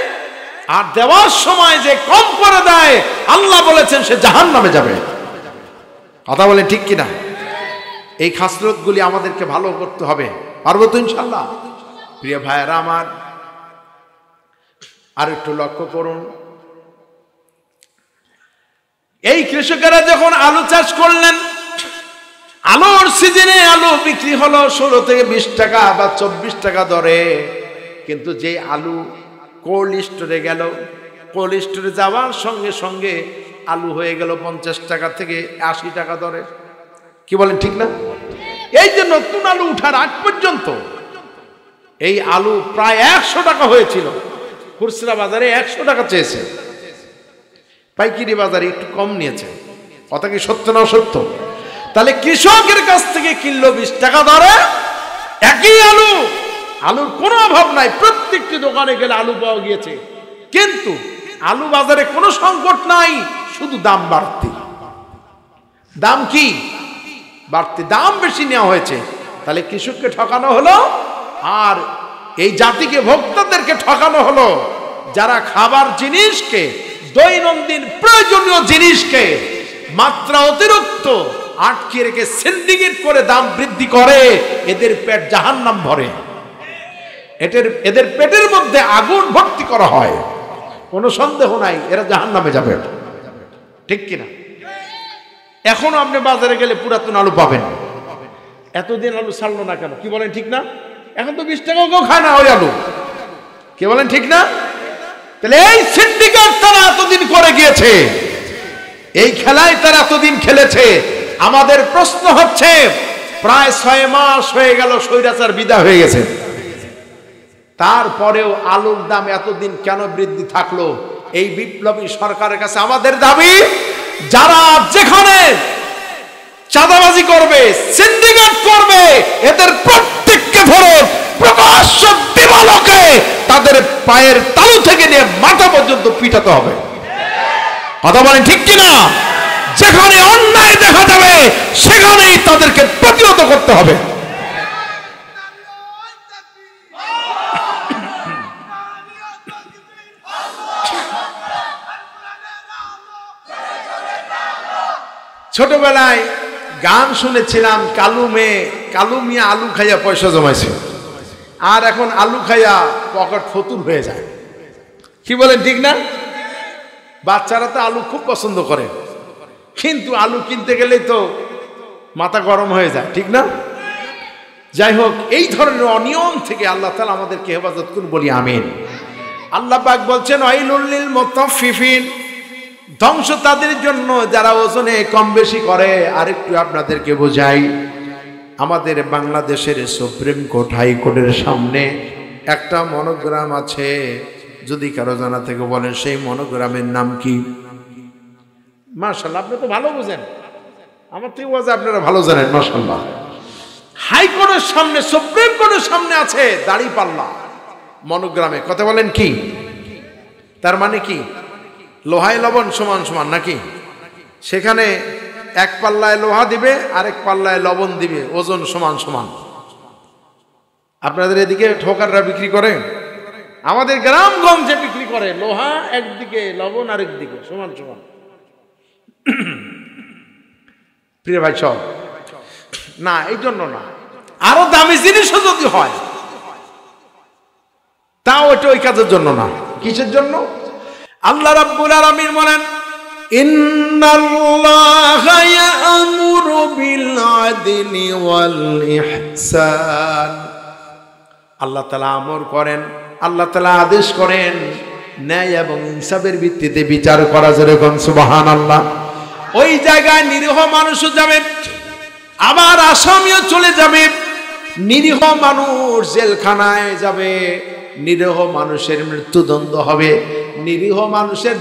আর দেওয়ার সময় যে কম করে দেয়, আল্লাহ বলেছেন সে জাহান্নামে যাবে। কথা বলেন ঠিক কিনা? এই খাসরতগুলি আমাদেরকে ভালো করতে হবে, পারবো তো ইনশাল্লাহ? প্রিয় ভাইয়েরা আমার, আর একটু লক্ষ্য করুন, এই কৃষকেরা যখন আলু চাষ করলেন, আলুর সিজনে আলু বিক্রি হলো 16 থেকে 20 টাকা বা 24 টাকা দরে, কিন্তু যে আলু কোল্ড স্টোরে গেল, কোল্ড স্টোরে যাওয়ার সঙ্গে সঙ্গে আলু হয়ে গেল 50 টাকা থেকে 80 টাকা দরে। কি বলেন ঠিক না? এই যে নতুন আলু উঠার আগ পর্যন্ত এই আলু প্রায় 100 টাকা হয়েছিল। খুচরা বাজারে 100 টাকা চেয়েছে, পাইকারি বাজারে একটু কম নিয়েছে। কথা কি সত্য না অসত্য? তাহলে কৃষকের কাছ থেকে কিনলো 20 টাকা দরে একই আলু, আলুর কোনো অভাব নাই, প্রত্যেকটি দোকানে গেলে আলু পাওয়া গিয়েছে, কিন্তু আলু বাজারে কোনো সংকট নাই, শুধু দাম বাড়তি। দাম কি বাড়তি? দাম বেশি নেওয়া হয়েছে। তাহলে কৃষককে ঠকানো হলো, আর এই জাতিকে, ভোক্তাদেরকে ঠকানো হলো, যারা খাবার জিনিসকে, দৈনন্দিন প্রয়োজনীয় জিনিসকে মাত্রা অতিরিক্ত আটকে রেখে সিন্ডিকেট করে দাম বৃদ্ধি করে, এদের পেট জাহান্নাম ভরে, এদের পেটের মধ্যে আগুন ভর্তি করা হয়। কোনো সন্দেহ নাই এরা জাহান্নামে যাবে, ঠিক কিনা? এখনো আপনি বাজারে গেলে পুরাতন আলু পাবেন। এতদিন আলু ছাড়লো না কেন? কি বলেন ঠিক না? এখন তো 20 টাকাও কেউ খায় না ওই আলু। কি বলেন ঠিক না? তাহলে এই সিন্ডিকেট তারা এতদিন করে গিয়েছে, এই খেলায় তারা এতদিন খেলেছে। আমাদের প্রশ্ন হচ্ছে, প্রায় 6 মাস হয়ে গেল স্বৈরাচার বিদায় হয়ে গেছে, তারপরেও আলুর দাম এতদিন কেন বৃদ্ধি থাকলো? এই বিপ্লবী সরকারের কাছে আমাদের দাবি, যারা যেখানে চাঁদাবাজি করবে, সিন্ডিকেট করবে, এদের প্রত্যেককে ধরে প্রকাশ্য দিবালোকে তাদের পায়ের তালু থেকে নিয়ে মাথা পর্যন্ত পিটাতে হবে। কথা বলেন ঠিক কিনা? যেখানে অন্যায় দেখা যাবে সেখানেই তাদেরকে প্রতিহত করতে হবে। ছোটবেলায় গান শুনেছিলাম, কালু মিয়া আলু খাইয়া পয়সা জমাইছে, আর এখন আলু খাইয়া পকেট ফতুর হয়ে যায়। কি বলেন ঠিক না? বাচ্চারা তো আলু খুব পছন্দ করে, কিন্তু আলু কিনতে গেলেই তো মাথা গরম হয়ে যায়, ঠিক না? যাই হোক, এই ধরনের অনিয়ম থেকে আল্লাহ তাআলা আমাদেরকে হেফাজত করুন, বলি আমিন। আল্লাহ পাক বলছেন, ওয়াইলুল লিল মুতাফফিফিন, ধ্বংস তাদের জন্য যারা ওজনে কম বেশি করে। আরেকটু আপনাদেরকে বোঝাই, আমাদের বাংলাদেশের সুপ্রিম কোর্ট, হাইকোর্টের সামনে একটা মনোগ্রাম আছে, যদি কারো জানা থেকে বলেন সেই মনোগ্রামের নাম কি? মাশাআল্লাহ, আপনি তো ভালো বুঝেন, আমার থেকে বোঝা আপনারা ভালো জানেন, মাশাআল্লাহ। হাইকোর্টের সামনে, সুপ্রিম কোর্টের সামনে আছে দাঁড়িপাল্লা মনোগ্রামে। কথা বলেন কি? তার মানে কি? লোহায় লবণ সমান সমান নাকি? সেখানে এক পাল্লায় লোহা দিবে, আরেক পাল্লায় লবণ দিবে, ওজন সমান সমান। আপনাদের এদিকে ঠোকাররা বিক্রি করে, আমাদের গ্রামগঞ্জে বিক্রি করে লোহা একদিকে, লবণ আরেক দিকে, সমান সমান। প্রিয় ভাই সব না, এই জন্য না, আরো দামি জিনিসও যদি হয় তাও এটা ওই কাজের জন্য না। কিসের জন্য? আল্লাহ রাব্বুল আলামিন বলেন, ইন্নাল্লাহা ইয়া'মুরু বিল আদলি ওয়াল ইহসান। আল্লাহ তাআলা আমর করেন, আল্লাহ তাআলা আদেশ করেন ন্যায় এবং ইনসাফের ভিত্তিতে বিচার করা। যেরকম সুবহানাল্লাহ। ওই জায়গায় নিরীহ মানুষও যাবে, আবার আসামিও চলে যাবে, নিরীহ মানুষ জেলখানায় যাবে, নিরীহ মানুষের মৃত্যুদণ্ড হবে, নিরীহ মানুষের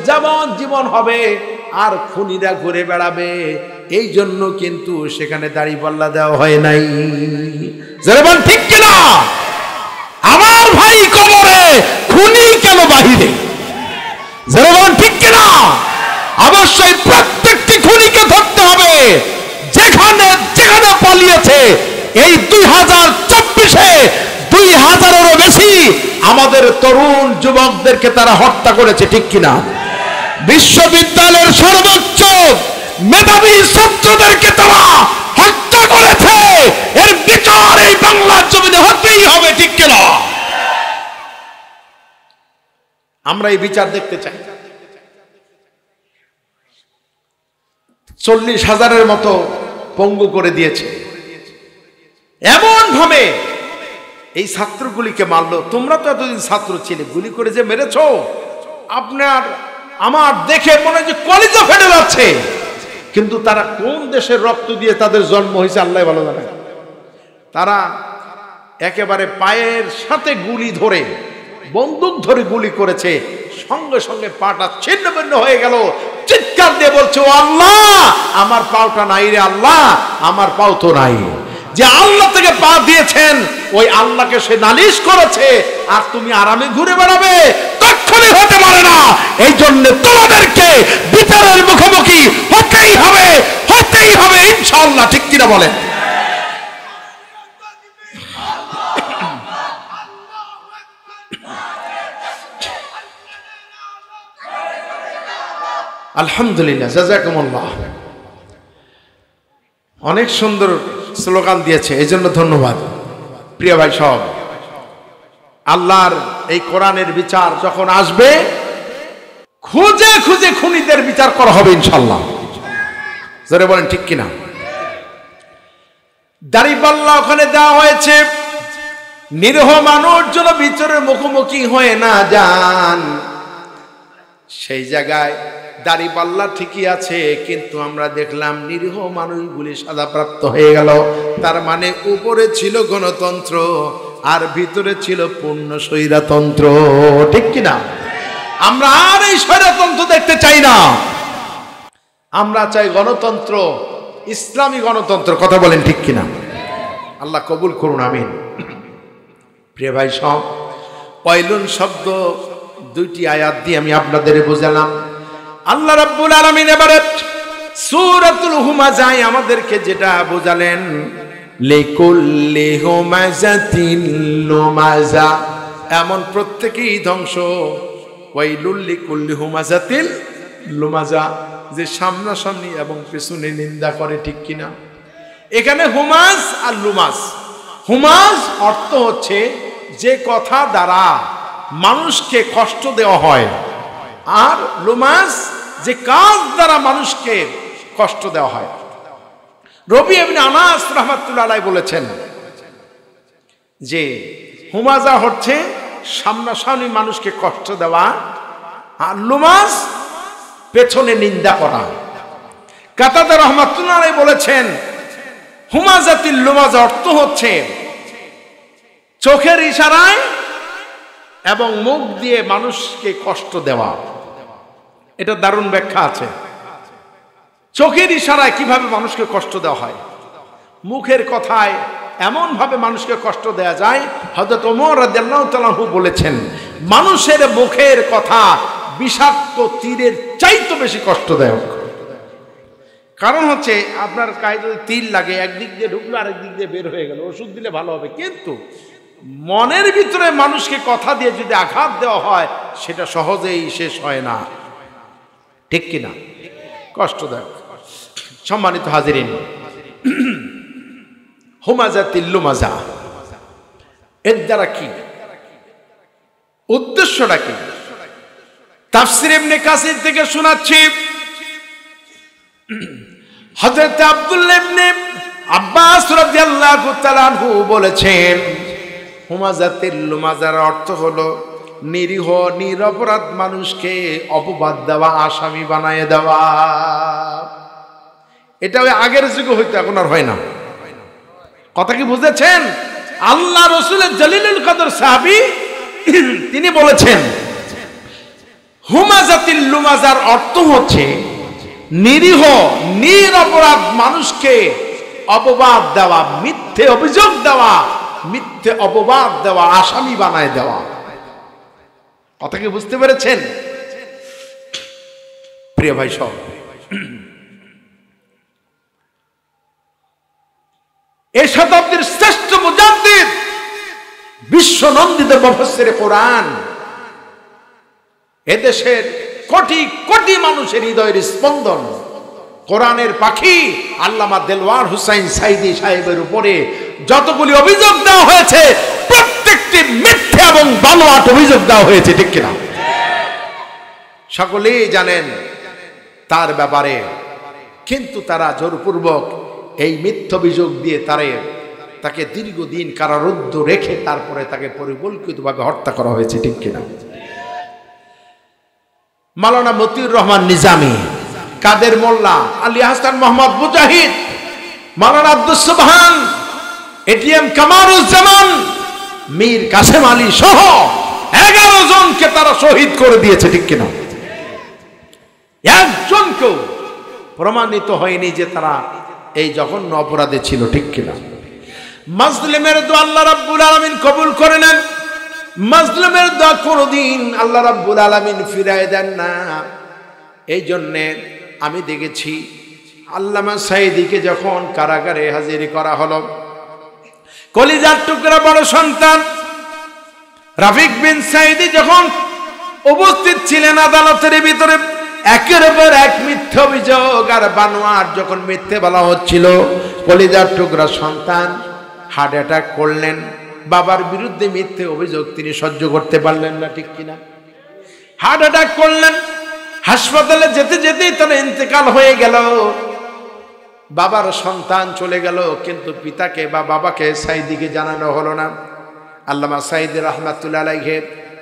জীবন হবে, আর খুনিরা ঘুরে বেড়াবে। এই জন্য কিন্তু সেখানে দাড়িপাল্লা দেওয়া হয় নাই। যেমন ঠিক কিনা? আমার ভাই কবরে, খুনি কেন বাহিরে? যেমন ঠিক কিনা? অবশ্যই প্রত্যেকটি খুনিকে ধরতে হবে, যেখানে যেখানে পালিয়েছে। এই 2024-এ 2000-এরও বেশি আমাদের তরুণ যুবকদেরকে তারা হত্যা করেছে, ঠিক কিনা? বিশ্ববিদ্যালয়ের সর্বোচ্চ মেধাবী ছাত্রদেরকে তারা হত্যা করেছে, এর বিচার এই বাংলার জমিনে হতেই হবে, ঠিক কিনা? আমরা এই বিচার দেখতে চাই। 40,000-এর মতো পঙ্গু করে দিয়েছে, এমন ভাবে এই ছাত্রগুলিকে মারলো। তোমরা তো এতদিন ছাত্র ছিলে, গুলি করে যে মেরেছ, আপনার আমার দেখে মনে হয় যে কলিজা ফেটে যাচ্ছে। কিন্তু তারা কোন দেশের রক্ত দিয়ে তাদের জন্ম হয়েছে আল্লাহ ভালো জানে। তারা একেবারে পায়ের সাথে গুলি ধরে, বন্দুক ধরে গুলি করেছে, সঙ্গে সঙ্গে পাটা ছিন্ন ভিন্ন হয়ে গেল। চিৎকার দিয়ে বলছে, ও আল্লাহ, আমার পাওটা নাই রে আল্লাহ, আমার পাও তো নাই। যে আল্লাহ থেকে পা দিয়েছেন ওই আল্লাহকে সে নালিশ করেছে, আর তুমি আরামে ঘুরে বেড়াবে, কখনোই হতে পারে না। এই জন্য তোমাদেরকে বিচারের মুখোমুখি হতেই হবে, হতেই হবে ইনশাআল্লাহ, ঠিক কিনা বলেন? আলহামদুলিল্লাহ, জাযাকুমুল্লাহ। অনেক সুন্দর স্লোগান দিয়েছে, এই জন্য ধন্যবাদ। প্রিয় ভাই সব, আল্লাহর এই কোরআনের বিচার যখন আসবে, খুঁজে খুঁজে খুনিদের বিচার করা হবে ইনশাআল্লাহ। জোরে বলেন ঠিক কিনা? দাড়িপাল্লা ওখানে দেওয়া হয়েছে, নিরীহ মানুষ যেন বিচারের মুখোমুখি হয়ে না যান। সেই জায়গায় দাড়িপাল্লা ঠিকই আছে, কিন্তু আমরা দেখলাম নিরীহ মানুষগুলি সাজাপ্রাপ্ত হয়ে গেল। তার মানে উপরে ছিল গণতন্ত্র আর ভিতরে ছিল পূর্ণ স্বৈরতন্ত্র, ঠিক কিনা? আমরা আর এই স্বৈরতন্ত্র দেখতে চাই না, আমরা চাই গণতন্ত্র, ইসলামী গণতন্ত্র। কথা বলেন ঠিক কিনা? আল্লাহ কবুল করুন, আমিন। প্রিয় ভাই সব, ওয়াইলুন শব্দ দুইটি আয়াত দিয়ে আমি আপনাদের বোঝালাম। আল্লাহ রাব্বুল আলামিন এবারে সূরাতুল হুমাজায় আমাদেরকে যেটা বোঝালেন, লিকুল্লি হুমাজাতিন লুমাজা, এমন প্রত্যেকেই ধ্বংস। ওয়াইলুল লিকুল্লি হুমাজাতিন লুমাজা, যে সামনাসামনি এবং পেছনে নিন্দা করে, ঠিক কিনা? এখানে হুমাজ আর লুমাজ, হুমাজ অর্থ হচ্ছে যে কথা দ্বারা মানুষকে কষ্ট দেওয়া হয়, আর লুমাজ যে কাজ দ্বারা মানুষকে কষ্ট দেওয়া হয়। রবি ইবনে আনাস রাহমাতুল্লাহ আলাইহি বলেছেন যে হুমাজা হচ্ছে সামনাসামনি মানুষকে কষ্ট দেওয়া, আর লুমাজ পেছনে নিন্দা করা। কাতাদা রাহমাতুল্লাহ আলাইহি বলেছেন হুমাজাতিল লুমাজা অর্থ হচ্ছে চোখের ইশারায় এবং মুখ দিয়ে মানুষকে কষ্ট দেওয়া। এটা দারুণ ব্যাখ্যা আছে। চোখের ইশারায় কিভাবে মানুষকে কষ্ট দেওয়া হয়, মুখের কথায় এমন ভাবে মানুষকে কষ্ট দেওয়া যায়। হযরত ওমর রাদিয়াল্লাহু তাআলা আনহু বলেছেন, মানুষের মুখের কথা বিষাক্ত তীরের চাইতে বেশি কষ্টদায়ক। কারণ হচ্ছে আপনার গায়ে যদি তীর লাগে, একদিক দিয়ে ঢুকলো আরেক দিক দিয়ে বের হয়ে গেল, ওষুধ দিলে ভালো হবে, কিন্তু মনের ভিতরে মানুষকে কথা দিয়ে যদি আঘাত দেওয়া হয়, সেটা সহজেই শেষ হয় না, ঠিক কিনা? কষ্টদায়ক। সম্মানিত হাজিরিন, হুমাজাতিল লুমাজা এর দ্বারা কি উদ্দেশ্যটা কি? তাফসীর ইবনে কাসির থেকে শোনাচ্ছি, হযরত আব্দুল্লাহ ইবনে আব্বাস রাদিয়াল্লাহু তাআলা আনহু বলেছেন, হুমাজাতিল লুমাজার অর্থ হলো নিরীহ নিরপরাধ মানুষকে অপবাদ দেওয়া, আসামি বানায় দেওয়া। এটা ওই আগের যুগে হইতো, এখন আর হয় না। কথা কি বুঝেছেন? আল্লাহ রাসূলের জলিলুল কদর সাহাবী তিনি বলেছেন হুমাজাতিল লুমাজার অর্থ হচ্ছে নিরীহ নিরপরাধ মানুষকে অপবাদ দেওয়া, মিথ্যে অভিযোগ দেওয়া, মিথ্যে অপবাদ দেওয়া, আসামি বানায় দেওয়া। কথা কি বুঝতে পেরেছেন? প্রিয় ভাই সব, এই শতাব্দীর শ্রেষ্ঠ মুজাদ্দিদ, বিশ্ব নন্দিত মুফাসসিরে কোরআন, এদেশের কোটি কোটি মানুষের হৃদয়ের স্পন্দন, কোরআনের পাখি আল্লামা দেলওয়ার হুসাইন সাইদি সাহেবের উপরে যতগুলি অভিযোগ দেওয়া হয়েছে প্রত্যেকটি মিথ্যা এবং বানোয়াট অভিযোগ দেওয়া হয়েছে, ঠিক কিনা? সকলেই জানেন তার ব্যাপারে, কিন্তু তারা জোরপূর্বক এই মিথ্যা অভিযোগ দিয়ে তাকে দীর্ঘদিন কারারুদ্ধ রেখে তারপরে তাকে পরিকল্পিতভাবে হত্যা করা হয়েছে, ঠিক কিনা? মাওলানা মতিউর রহমান নিজামী, কাদের মোল্লা, আলী হাসান মোহাম্মদ মুজাহিদ, মাওলানা আব্দুস সুবহান, এটিএম কামারুজ্জামান, মীর কাসেম আলী সহ 11 জনকে তারা শহীদ করে দিয়েছে, ঠিক কিনা? একজনকেও প্রমাণিত হয়নি যে তারা এই জঘন্য অপরাধে ছিল, ঠিক কিনা? মাজলুমের দোয়া আল্লাহ রাব্বুল আলামিন কবুল করে নেন। মাজলুমের দোয়া কোনদিন আল্লাহ রাব্বুল আলামিন ফিরায় দেন না। এই জন্যে আমি দেখেছি আল্লামা সাইদিকে যখন কারাগারে হাজির করা হলো, কলিজার টুকরা বড় সন্তান রাফিক বিন সাইদি যখন উপস্থিত ছিলেন আদালতের ভিতরে, একের পর এক মিথ্যা অভিযোগ আর বানোয়াট যখন মিথ্যে বলা হচ্ছিল, কলিজার টুকরা সন্তান হার্ট অ্যাটাক করলেন। বাবার বিরুদ্ধে মিথ্যে অভিযোগ তিনি সহ্য করতে পারলেন না, ঠিক কিনা? হার্ট অ্যাটাক করলেন, হাসপাতালে যেতে যেতেই তার ইন্তেকাল হয়ে গেল। বাবার সন্তান চলে গেল, কিন্তু পিতাকে বা বাবাকে সাইদিকে জানানো হলো না। আল্লামা সাইদি রহমাতুল্লাহ আলাইহি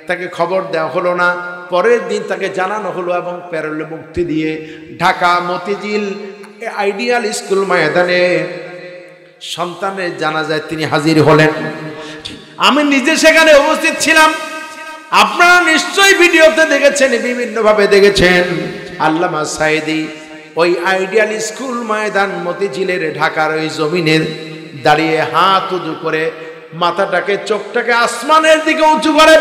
তাকে খবর দেওয়া হলো না। পরের দিন তাকে জানানো হলো এবং প্যারোলে মুক্তি দিয়ে ঢাকা মতিঝিল আইডিয়াল স্কুল ময়দানে সন্তানের জানাজায় তিনি হাজির হলেন। আমি নিজে সেখানে উপস্থিত ছিলাম। আপনারা নিশ্চয়ই ভিডিওতে দেখেছেন, বিভিন্নভাবে দেখেছেন। আল্লামা সাইদি ওই আইডিয়াল স্কুল ময়দান মতিঝিলের ঢাকার ওই জমিনের দাঁড়িয়ে হাত উঁচু করে মাথাটাকে, চোখটাকে আসমানের দিকে উঁচু করে,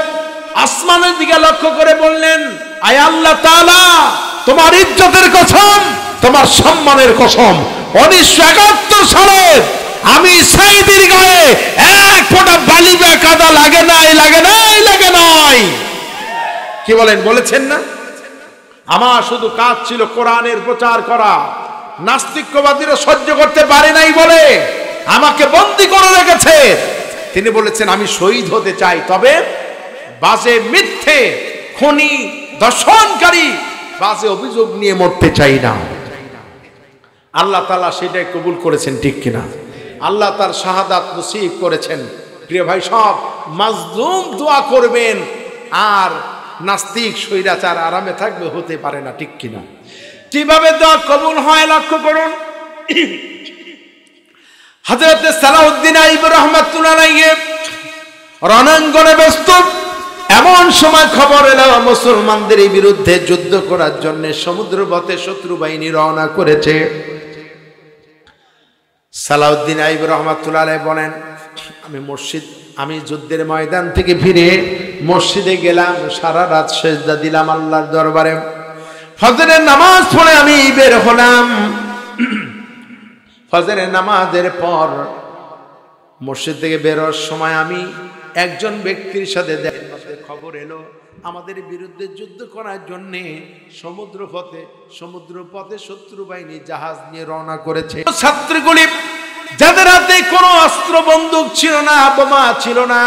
আসমানের দিকে লক্ষ্য করে বললেন, আয় আল্লাহ তাআলা, তোমার ইজ্জতের কসম, তোমার সম্মানের কসম, 1971 সালে আমি সাইদির গায়ে এক ফোঁটা বালি বা কাদা লাগে নাই, লাগে নাই, লাগে নাই। কি বলেন, বলেছেন না? আমার শুধু কাজ ছিল কোরআনের প্রচার করা। নাস্তিকবাদীরা সহ্য করতে পারে নাই বলে আমাকে বন্দী করে রেখেছে। তিনি বলেছেন, আমি শহীদ হতে চাই, তবে বাজে মিথ্যে খুনি দর্শনকারী বাজে অভিযোগ নিয়ে মরতে চাই না। আল্লাহ তাআলা সেটাই কবুল করেছেন, ঠিক কিনা? আল্লাহ তার শাহাদাত নসিব করেছেন। প্রিয় ভাই সব, মাজলুম দোয়া করবেন আর নাস্তিক স্বৈরাচার আরামে থাকবে, হতে পারে না, ঠিক কিনা? কিভাবে দোয়া কবুল হয় লক্ষ্য করুন। হযরত সালাউদ্দিন আইয়ুবী রাহমাতুল্লাহ আলাইহি রণাঙ্গনে ব্যস্ত, এমন সময় খবর এলো মুসলমানদের বিরুদ্ধে যুদ্ধ করার জন্য সমুদ্রপথে শত্রু বাহিনী রওনা করেছে। সালাউদ্দিন আইয়ুবী রাহমাতুল্লাহ আলাইহি বলেন, আমি যুদ্ধের ময়দান থেকে ফিরে মসজিদে গেলাম, সারা রাত সেজদা দিলাম আল্লাহর দরবারে। ফজরের নামাজ পড়ে আমি বের হলাম। ফজরের নামাজের পর মসজিদ থেকে বেরোর সময় আমি একজন ব্যক্তির সাথে খবর এলো, আমাদের বিরুদ্ধে যুদ্ধ করার জন্য সমুদ্রপথে শত্রু বাহিনী জাহাজ নিয়ে রওনা করেছে। ছাত্রগুলি যাদের হাতে কোনো অস্ত্র বন্দুক ছিল না, বোমা ছিল না,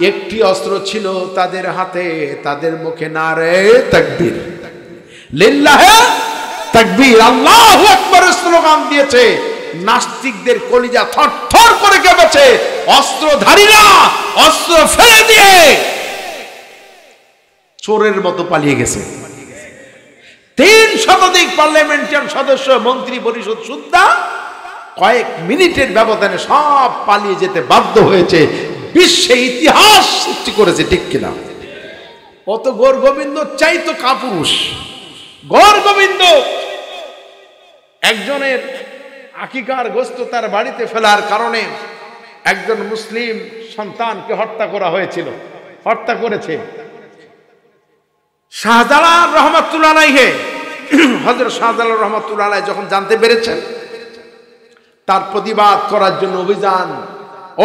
একটি অস্ত্র ছিল তাদের হাতে, তাদের মুখে নারে তাকবীর, লিল্লাহে তাকবীর, আল্লাহু আকবার স্লোগান দিয়েছে। নাস্তিকদের কলিজা থরথর করে কেঁপেছে। অস্ত্রধারীরা অস্ত্র ফেলে দিয়ে চোরের মতো পালিয়ে গেছে। 3 শতাধিক পার্লামেন্টারি সদস্য, মন্ত্রী পরিষদ সুদ্ধা কয়েক মিনিটের ব্যবধানে সব পালিয়ে যেতে বাধ্য হয়েছে। বিশ্বে ইতিহাস সৃষ্টি করেছে, ঠিক কিনা? অত গৌর গোবিন্দ চাইতো কাপুরুষ। গৌর গোবিন্দ একজনের আকিকার গোশত তার বাড়িতে ফেলার কারণে একজন মুসলিম সন্তানকে হত্যা করা হয়েছিল, হত্যা করেছে। শাহজালাল রহমাতুল্লাহ আলাইহি, হযরত শাহজালাল রহমাতুল্লাহ আলাইহি যখন জানতে পেরেছেন, তার প্রতিবাদ করার জন্য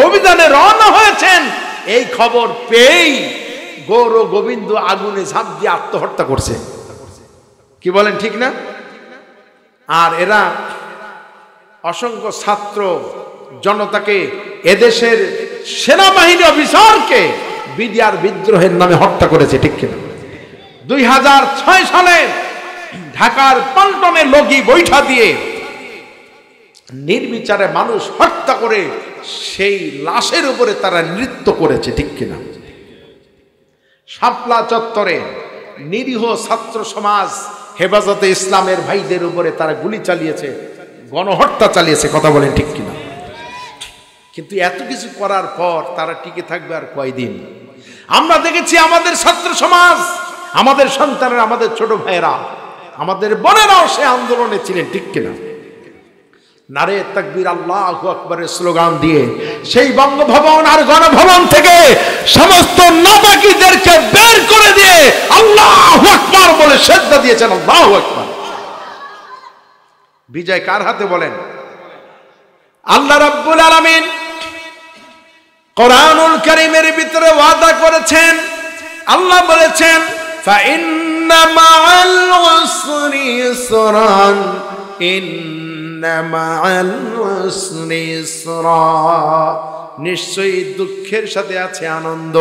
অভিযানে রওনা হয়েছেন। এই খবর পেয়েই গৌর গোবিন্দ আগুনে ঝাঁপ দিয়ে আত্মহত্যা করছে। কি বলেন, ঠিক না? আর এরা অসংখ্য ছাত্র জনতাকে, এদেশের সেনাবাহিনী অফিসারকে বিডিআর বিদ্রোহের নামে হত্যা করেছে, ঠিক কিনা? 2006 সালে ঢাকার পল্টনে লগি বৈঠা দিয়ে নির্বিচারে মানুষ হত্যা করে সেই লাশের উপরে তারা নৃত্য করেছে, ঠিক কিনা? শাপলা চত্বরে নিরীহ ছাত্র সমাজ হেফাজতে ইসলামের ভাইদের উপরে তারা গুলি চালিয়েছে, গণহত্যা চালিয়েছে, কথা বলেন ঠিক কিনা? কিন্তু এত কিছু করার পর তারা টিকে থাকবে আর কয়দিন? আমরা দেখেছি আমাদের ছাত্র সমাজ, আমাদের সন্তানেরা, আমাদের ছোট ভাইয়েরা, আমাদের বোনেরাও সে আন্দোলনে ছিলেন, ঠিক কিনা? নারে তাকবীর, আল্লাহু আকবারের স্লোগান দিয়ে সেই বঙ্গভবন আর গণভবন থেকে সমস্ত নাপাকীদেরকে বের করে দিয়ে আল্লাহু আকবার বলে সেজদা দিয়েছেন। আল্লাহু আকবার। বিজয় কার হাতে বলেন? আল্লাহ রাব্বুল আলামিন কোরআনুল কারীমের ভিতরে ওয়াদা করেছেন, আল্লাহ বলেছেন ফাইন্না মাআল উসরি ইসরান, ইন্না মাআল উসরি ইসরা, নিশ্চয়ই দুঃখের সাথে আছে আনন্দ,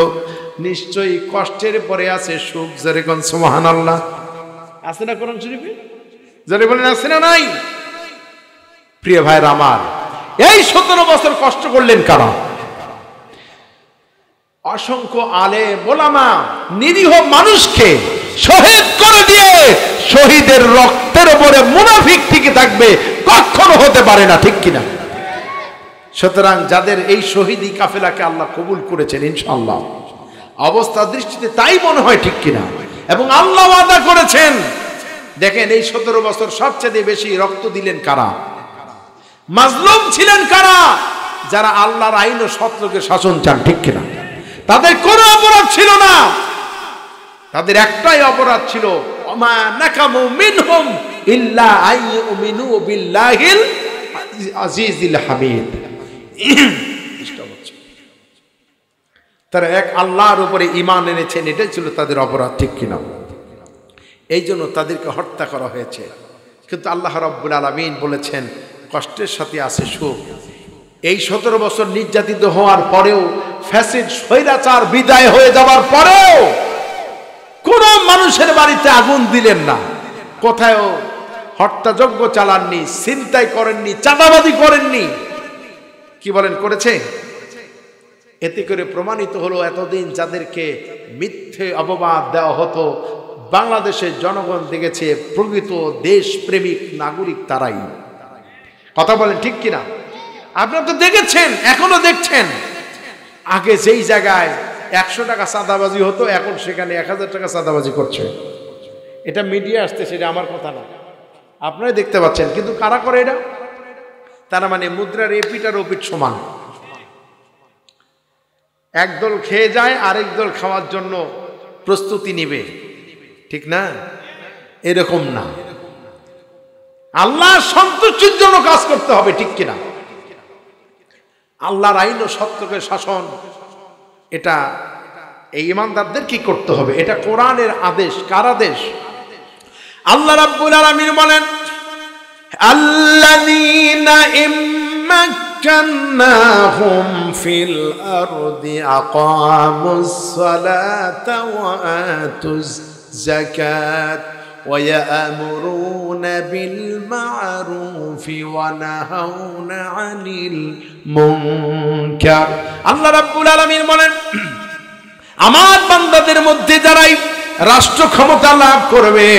নিশ্চয়ই কষ্টের পরে আছে সুখ। যেরকম সুবহানাল্লাহ আছে না কোরআন শরীফে? যারা বলেন আছে না নাই? প্রিয় ভাইরা আমার, এই 17 বছর কষ্ট করলেন কারা? অসংখ্য আলেম ওলামা নিরীহ মানুষকে শহীদ করে দিয়ে শহীদের রক্তের উপরে মুনাফিক টিকে থাকবে, কখনো হতে পারে না, ঠিক কিনা? সুতরাং যাদের এই শহীদি কাফেলাকে আল্লাহ কবুল করেছেন ইনশাআল্লাহ, অবস্থা দৃষ্টিতে তাই মনে হয়, ঠিক কিনা? এবং আল্লাহ ওয়াদা করেছেন, দেখেন এই 17 বছর সবচেয়ে বেশি রক্ত দিলেন কারা? মাজলুম ছিলেন কারা? যারা আল্লাহর আইন ও সত্যকে শাসন চান, ঠিক কিনা? তাদের কোনো অপরাধ ছিল না, তাদের একটাই অপরাধ ছিল, ওমা নাকামু মিনহুম ইল্লা আইয়ুমিনু বিল্লাহিল আজিজিল হামিদ। তারা এক আল্লাহর উপরে ঈমান এনেছেন, এটাই ছিল তাদের অপরাধ, ঠিক কিনা? এই জন্য তাদেরকে হত্যা করা হয়েছে। কিন্তু আল্লাহ রাব্বুল আলামিন বলেছেন কষ্টের সাথে আছে সুখ। এই 17 বছর নির্যাতিত হওয়ার পরেও, ফ্যাসিড স্বৈরাচার বিদায় হয়ে যাওয়ার পরেও কোন মানুষের বাড়িতে আগুন দিলেন না, কোথাও হত্যাযজ্ঞ চালাননি, ছিনতাই করেননি, চাঁদাবাজি করেননি। কি বলেন করেছে? এতে করে প্রমাণিত হলো এতদিন যাদেরকে মিথ্যে অপবাদ দেওয়া হতো, বাংলাদেশের জনগণ দেখেছে প্রকৃত দেশপ্রেমিক নাগরিক তারাই। কথা বলেন ঠিক কিনা? আপনারা তো দেখেছেন, এখনো দেখছেন। আগে যেই জায়গায় 100 টাকা চাঁদাবাজি হতো, এখন সেখানে 1000 টাকা চাঁদাবাজি করছে। এটা মিডিয়া আসছে, সেটা আমার কথা না, আপনারাই দেখতে পাচ্ছেন। কিন্তু কারা করে এটা? তারা মানে মুদ্রার এপিট আর ওপিট সমান। একদল খেয়ে যায়, আরেক দল খাওয়ার জন্য প্রস্তুতি নিবে, ঠিক না? এরকম না, আল্লাহর সন্তুষ্টির জন্য কাজ করতে হবে, ঠিক কিনা? আল্লাহর আইন ও সত্যকে শাসন, এটা এই ইমানদারদের কি করতে হবে? এটা কোরআনের আদেশ। কার আদেশ? আল্লাহ রাব্বুল আলামিন বলেন আল্লাযীনা ইম্মাক্কান্নাহুম ফিল আরদি আকামুস সালাতা ওয়া আতুজ যাকাত ওয়া ইয়া'মুরুনা বিল মা'রুফি ওয়া নাহাউনা আনিল মুনকার। আল্লাহ রাব্বুল আলামিন বলেন আমার বান্দাদের মধ্যে যারাই রাষ্ট্র ক্ষমতা লাভ করবে,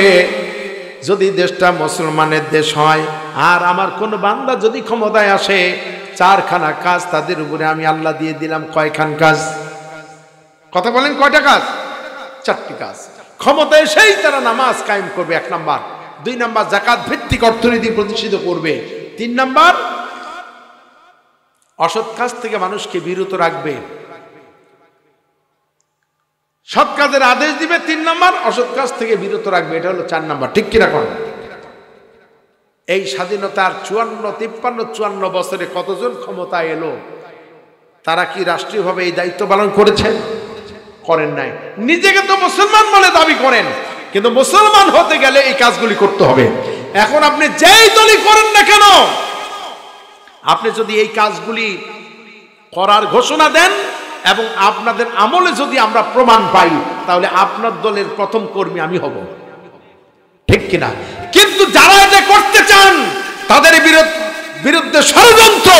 যদি দেশটা মুসলমানের দেশ হয়, আর আমার কোন বান্দা যদি ক্ষমতায় আসে, 4খানা কাজ তাদের উপরে আমি আল্লাহ দিয়ে দিলাম। কয়খান কাজ? কথা বলেন, কয়টা কাজ? 4টি কাজ। ক্ষমতায় এসেই তারা নামাজ কায়েম করবে, 1 নাম্বার। 2 নাম্বার যাকাত ভিত্তিক অর্থনীতি প্রতিষ্ঠিত করবে। 3 নাম্বার অসৎ কাজ থেকে মানুষকে বিরত রাখবে, সৎ কাজের আদেশ দিবে। 3 নাম্বার অসৎ কাজ থেকে বিরত রাখবে। এটা হলো 4 নাম্বার, ঠিক কিনা? কোন এই স্বাধীনতার 54 বছরে কতজন ক্ষমতায় এলো? তারা কি রাষ্ট্রীয়ভাবে এই দায়িত্ব পালন করেছেন? করেন নাই। নিজেকে তো মুসলমান বলে দাবি করেন, কিন্তু মুসলমান হতে গেলে এই কাজগুলি করতে হবে। এখন আপনি যেই দলই করেন না কেন, আপনি যদি এই কাজগুলি করার ঘোষণা দেন এবং আপনাদের আমলে যদি আমরা প্রমাণ পাই, তাহলে আপনার দলের প্রথম কর্মী আমি হব, ঠিক কিনা? কিন্তু যারা এটা করতে চান, তাদের বিরুদ্ধে ষড়যন্ত্র,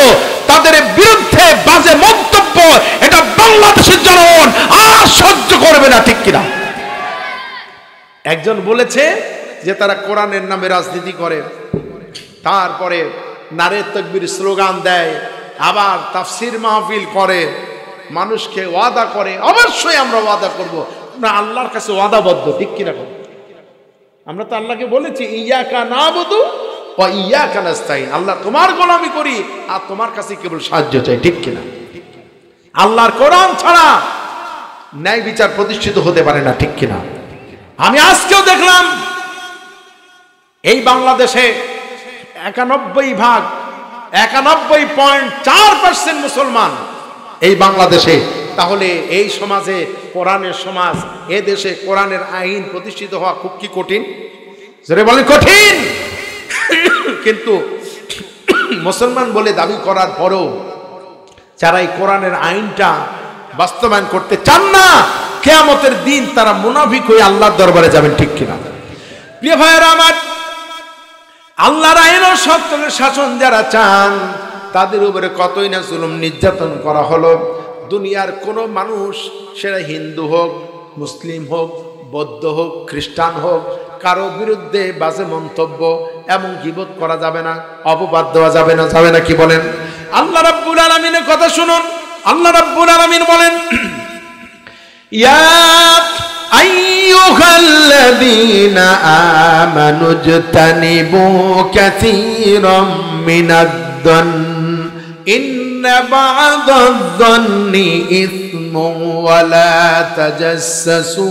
তাদের বিরুদ্ধে বাজে মন্তব্য, এটা বাংলাদেশের জনগণ আর সহ্য করবে না, ঠিক কিনা? একজন বলেছে যে তারা কোরআনের নামে রাজনীতি করে, তারপরে নারে তাকবীর স্লোগান দেয়, আবার তাফসির মাহফিল করে, মানুষকে ওয়াদা করে। অবশ্যই আমরা ওয়াদা করব, আমরা আল্লাহর কাছে ওয়াদাবদ্ধ, ঠিক কিনা? আমরা তো আল্লাহকে বলেছি ইয়াকা নাবুদু ওয়া ইয়াকা নাস্তাইন, আল্লাহ তোমার গোলামি করি আর তোমার কাছে কেবল সাহায্য চাই, ঠিক কিনা? আল্লাহর কোরআন ছাড়া ন্যায় বিচার প্রতিষ্ঠিত হতে পারে না, ঠিক কিনা? আমি আজকেও দেখলাম এই বাংলাদেশে 91.4% মুসলমান এই বাংলাদেশে। তাহলে এই সমাজে কোরআনের সমাজ, এ দেশে কোরআনের আইন প্রতিষ্ঠিত হওয়া খুব কি কঠিন? যারা বলেন কঠিন। কিন্তু মুসলমান বলে দাবি করার পরও যারা এই কোরআনের আইনটা বাস্তবায়ন করতে চান না, কিয়ামতের দিন তারা মুনাফিক হয়ে আল্লাহর দরবারে যাবেন, ঠিক কিনা? প্রিয় ভাইয়েরা আমার, আল্লাহর আইন ও সত্যের শাসন যারা চান, তাদের উপরে কতই না জুলুম নির্যাতন করা হলো। দুনিয়ার কোনো মানুষ, সেটা হিন্দু হোক, মুসলিম হোক, বৌদ্ধ হোক, খ্রিস্টান হোক, কারো বিরুদ্ধে বাজে মন্তব্য এবং গীবত করা যাবে না, অপবাদ দেওয়া যাবে না, যাবে না? কি বলেন? আল্লাহ রাব্বুল আলামিনের কথা শুনুন। আল্লাহ রাব্বুল আলামিন বলেন, ইয়া আইয়ুহাল্লাযীনা আমানু জতানিবু কাসীরাম মিনাদ-দন্নি ইন্না বা'দাদ-দন্নি ইসমুন ওয়া লা তাজাসসু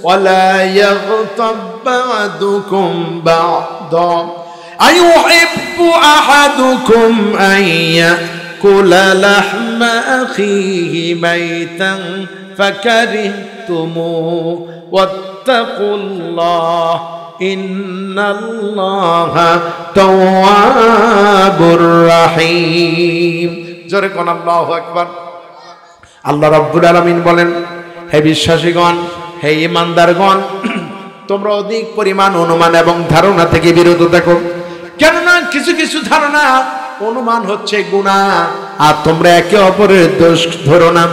ওয়া লা ইয়াগতাব বা'দুকুম বা'দা আইয়ুহিব্বু আহাদুকুম আন ইয়াকুলা লাহমা আখিহি মাইতান ফাকারিহতুমুহু ওয়াত্তাকুল্লাহ ইন্নাল্লাহা তাওয়াবুর রাহিম। জোরে কোন আল্লাহু আকবার। আল্লাহ রাব্বুল আলামিন বলেন, হে বিশ্বাসীগণ, হে ঈমানদারগণ, তোমরা অধিক পরিমাণ অনুমান এবং ধারণা থেকে বিরত থাকো। কেননা কিছু কিছু ধারণা অনুমান হচ্ছে গুনাহ, আর তোমরা একে অপরের দোষ ধরো না,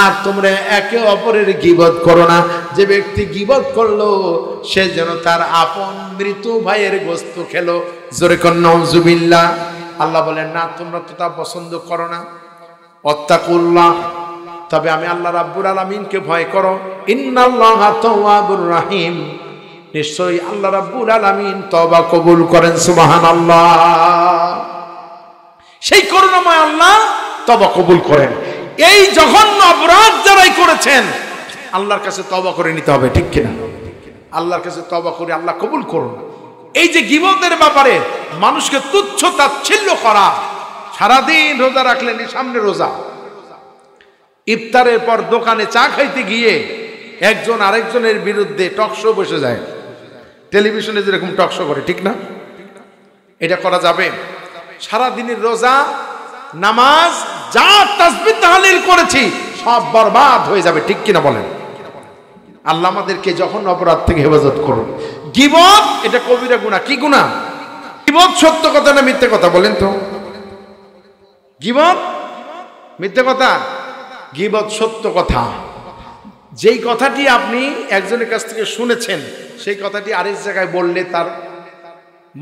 আর তোমরা একে অপরের গীবত করো না। যে ব্যক্তি গীবত করলো, সে যেন তার আপন মৃত ভাইয়ের গোশত খেলো। জোরে কোন নাউজুবিল্লাহ। আল্লাহ বলেন, না, তোমরা তো তা পছন্দ করো না। ওয়াত্তাকুল্লাহ, তবে আমি আল্লাহ রাব্বুল আলামিনকে ভয় করো। ইন্নাল্লাহা তাওয়াবুর রাহিম, নিশ্চয়ই আল্লাহ রাব্বুল আলামিন তওবা কবুল করেন। সুবহানাল্লাহ। সেই করুণাময় আল্লাহ তওবা কবুল করেন। এই জঘন্য অপরাধ যারাই করেছেন, আল্লাহর কাছে তওবা করে নিতে হবে, ঠিক কিনা? আল্লাহর কাছে তওবা করে আল্লাহ কবুল করুন। এই যে গীবতের ব্যাপারে মানুষকে তুচ্ছ তাচ্ছিল্য করা, সারাদিন রোজা রাখলেন, সামনে রোজা, ইফতারের পর দোকানে চা খাইতে গিয়ে একজন আরেকজনের বিরুদ্ধে টকশো বসে যায়, টেলিভিশনে যেরকম টকশো করে, ঠিক না? এটা করা যাবে? সারাদিনের রোজা, নামাজ, যা তাসবিহ তাহলিল করেছি সব বরবাদ হয়ে যাবে, ঠিক কিনা বলেন? আল্লাহ আমাদেরকে যখন অপরাধ থেকে হেফাজত করুন। গীবত এটা কবিরা গুনাহ। কি গুনাহ? গীবত সত্য কথা না মিথ্যে কথা? বলেন তো। গীবত মিথ্যে কথা? গীবত সত্য কথা। যেই কথাটি আপনি একজনের কাছ থেকে শুনেছেন, সেই কথাটি আরেক জায়গায় বললে তার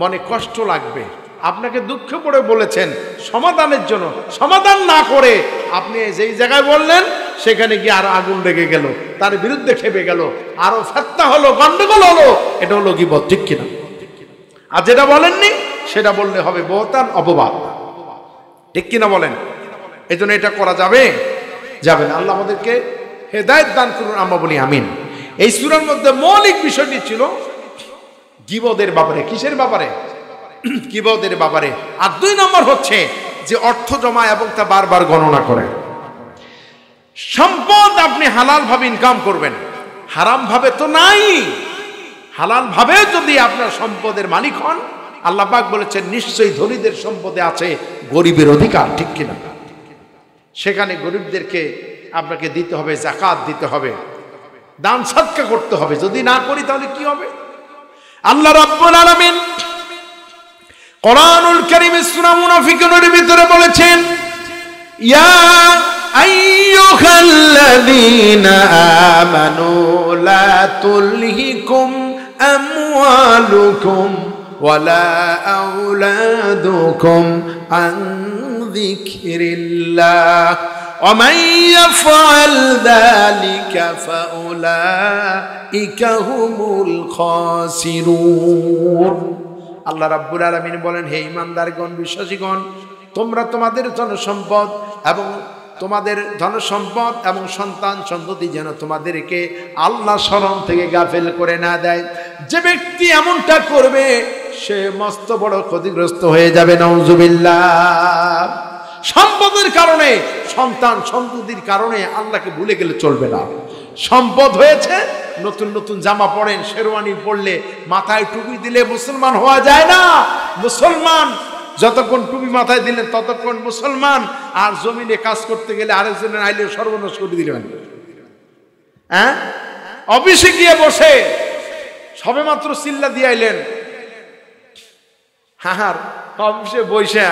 মনে কষ্ট লাগবে। আপনাকে দুঃখ করে বলেছেন সমাধানের জন্য, সমাধান না করে আপনি যেই জায়গায় বললেন সেখানে গিয়ে আরো আগুন লেগে গেল, তার বিরুদ্ধে খেপে গেল, আরো ফিতনা হলো, গন্ডগোল হলো। এটা হলো গীবত, ঠিক কিনা? আর যেটা বলেননি সেটা বললে হবে বহতান, অপবাদ, ঠিক কিনা বলেন? এই জন্য এটা করা যাবে? যাবে না। আল্লাহ আমাদেরকে হেদায়েত দান করুন, আমরা বলি আমিন। এই সূরার মধ্যে মৌলিক বিষয়টি ছিল গীবতের ব্যাপারে। কিসের ব্যাপারে? গীবতের ব্যাপারে। আর 2 নম্বর হচ্ছে যে অর্থ জমা এবং তা বারবার গণনা করে। সম্পদ আপনি হালাল ভাবে ইনকাম করবেন, হারাম ভাবে তো নাই। হালাল ভাবে যদি আপনার সম্পদের মালিক হন, আল্লাহ পাক বলেছেন নিশ্চয়ই ধনীদের সম্পদে আছে গরিবের অধিকার, ঠিক কিনা? সেখানে গরিবদেরকে আপনাকে দিতে হবে, যাকাত দিতে হবে, দান সদকা করতে হবে। যদি না করি তাহলে কি হবে? আল্লাহ রাব্বুল আলামিন কোরআনুল কারীমে সূরা মুনাফিকুনের ভিতরে বলেছেন, ইয়া আইয়ুহাল্লাযীনা আমানু লা তুলহিকুম আমওয়ালুকুম ওয়ালা আওলাদুকুম আন যিকরিল্লাহ ওয়া মান ইয়াফআল যালিকা ফাউলাইকা হুমুল খাসিরুন। আল্লাহ রাব্বুল আলামিন বলেন, হে ঈমানদারগণ, বিশ্বাসীগণ, তোমরা তোমাদের ধনসম্পদ এবং সন্তান সন্ততি যেন তোমাদেরকে আল্লাহ স্মরণ থেকে গাফেল করে না দেয়। যে ব্যক্তি এমনটা করবে সে মস্ত বড় ক্ষতিগ্রস্ত হয়ে যাবে, নাউজুবিল্লাহ। সম্পদের কারণে, সন্তান সন্ততির কারণে আল্লাহকে ভুলে গেলে চলবে না। সম্পদ হয়েছে, নতুন নতুন জামা পড়েন, শেরওয়ানি পরলে, মাথায় টুপি দিলে মুসলমান হওয়া যায় না। মুসলমান যতক্ষণ টুপি মাথায় দিলেন ততক্ষণ মুসলমান, আর জমিনে কাজ করতে গেলে আরেকজনের আইলে সর্বনাশ করে দিলেন। হ্যাঁ, অফিসে গিয়ে বসে সবে মাত্র চিল্লা দিয়ে আইলেন, হ্যাঁ, অফিসে বসে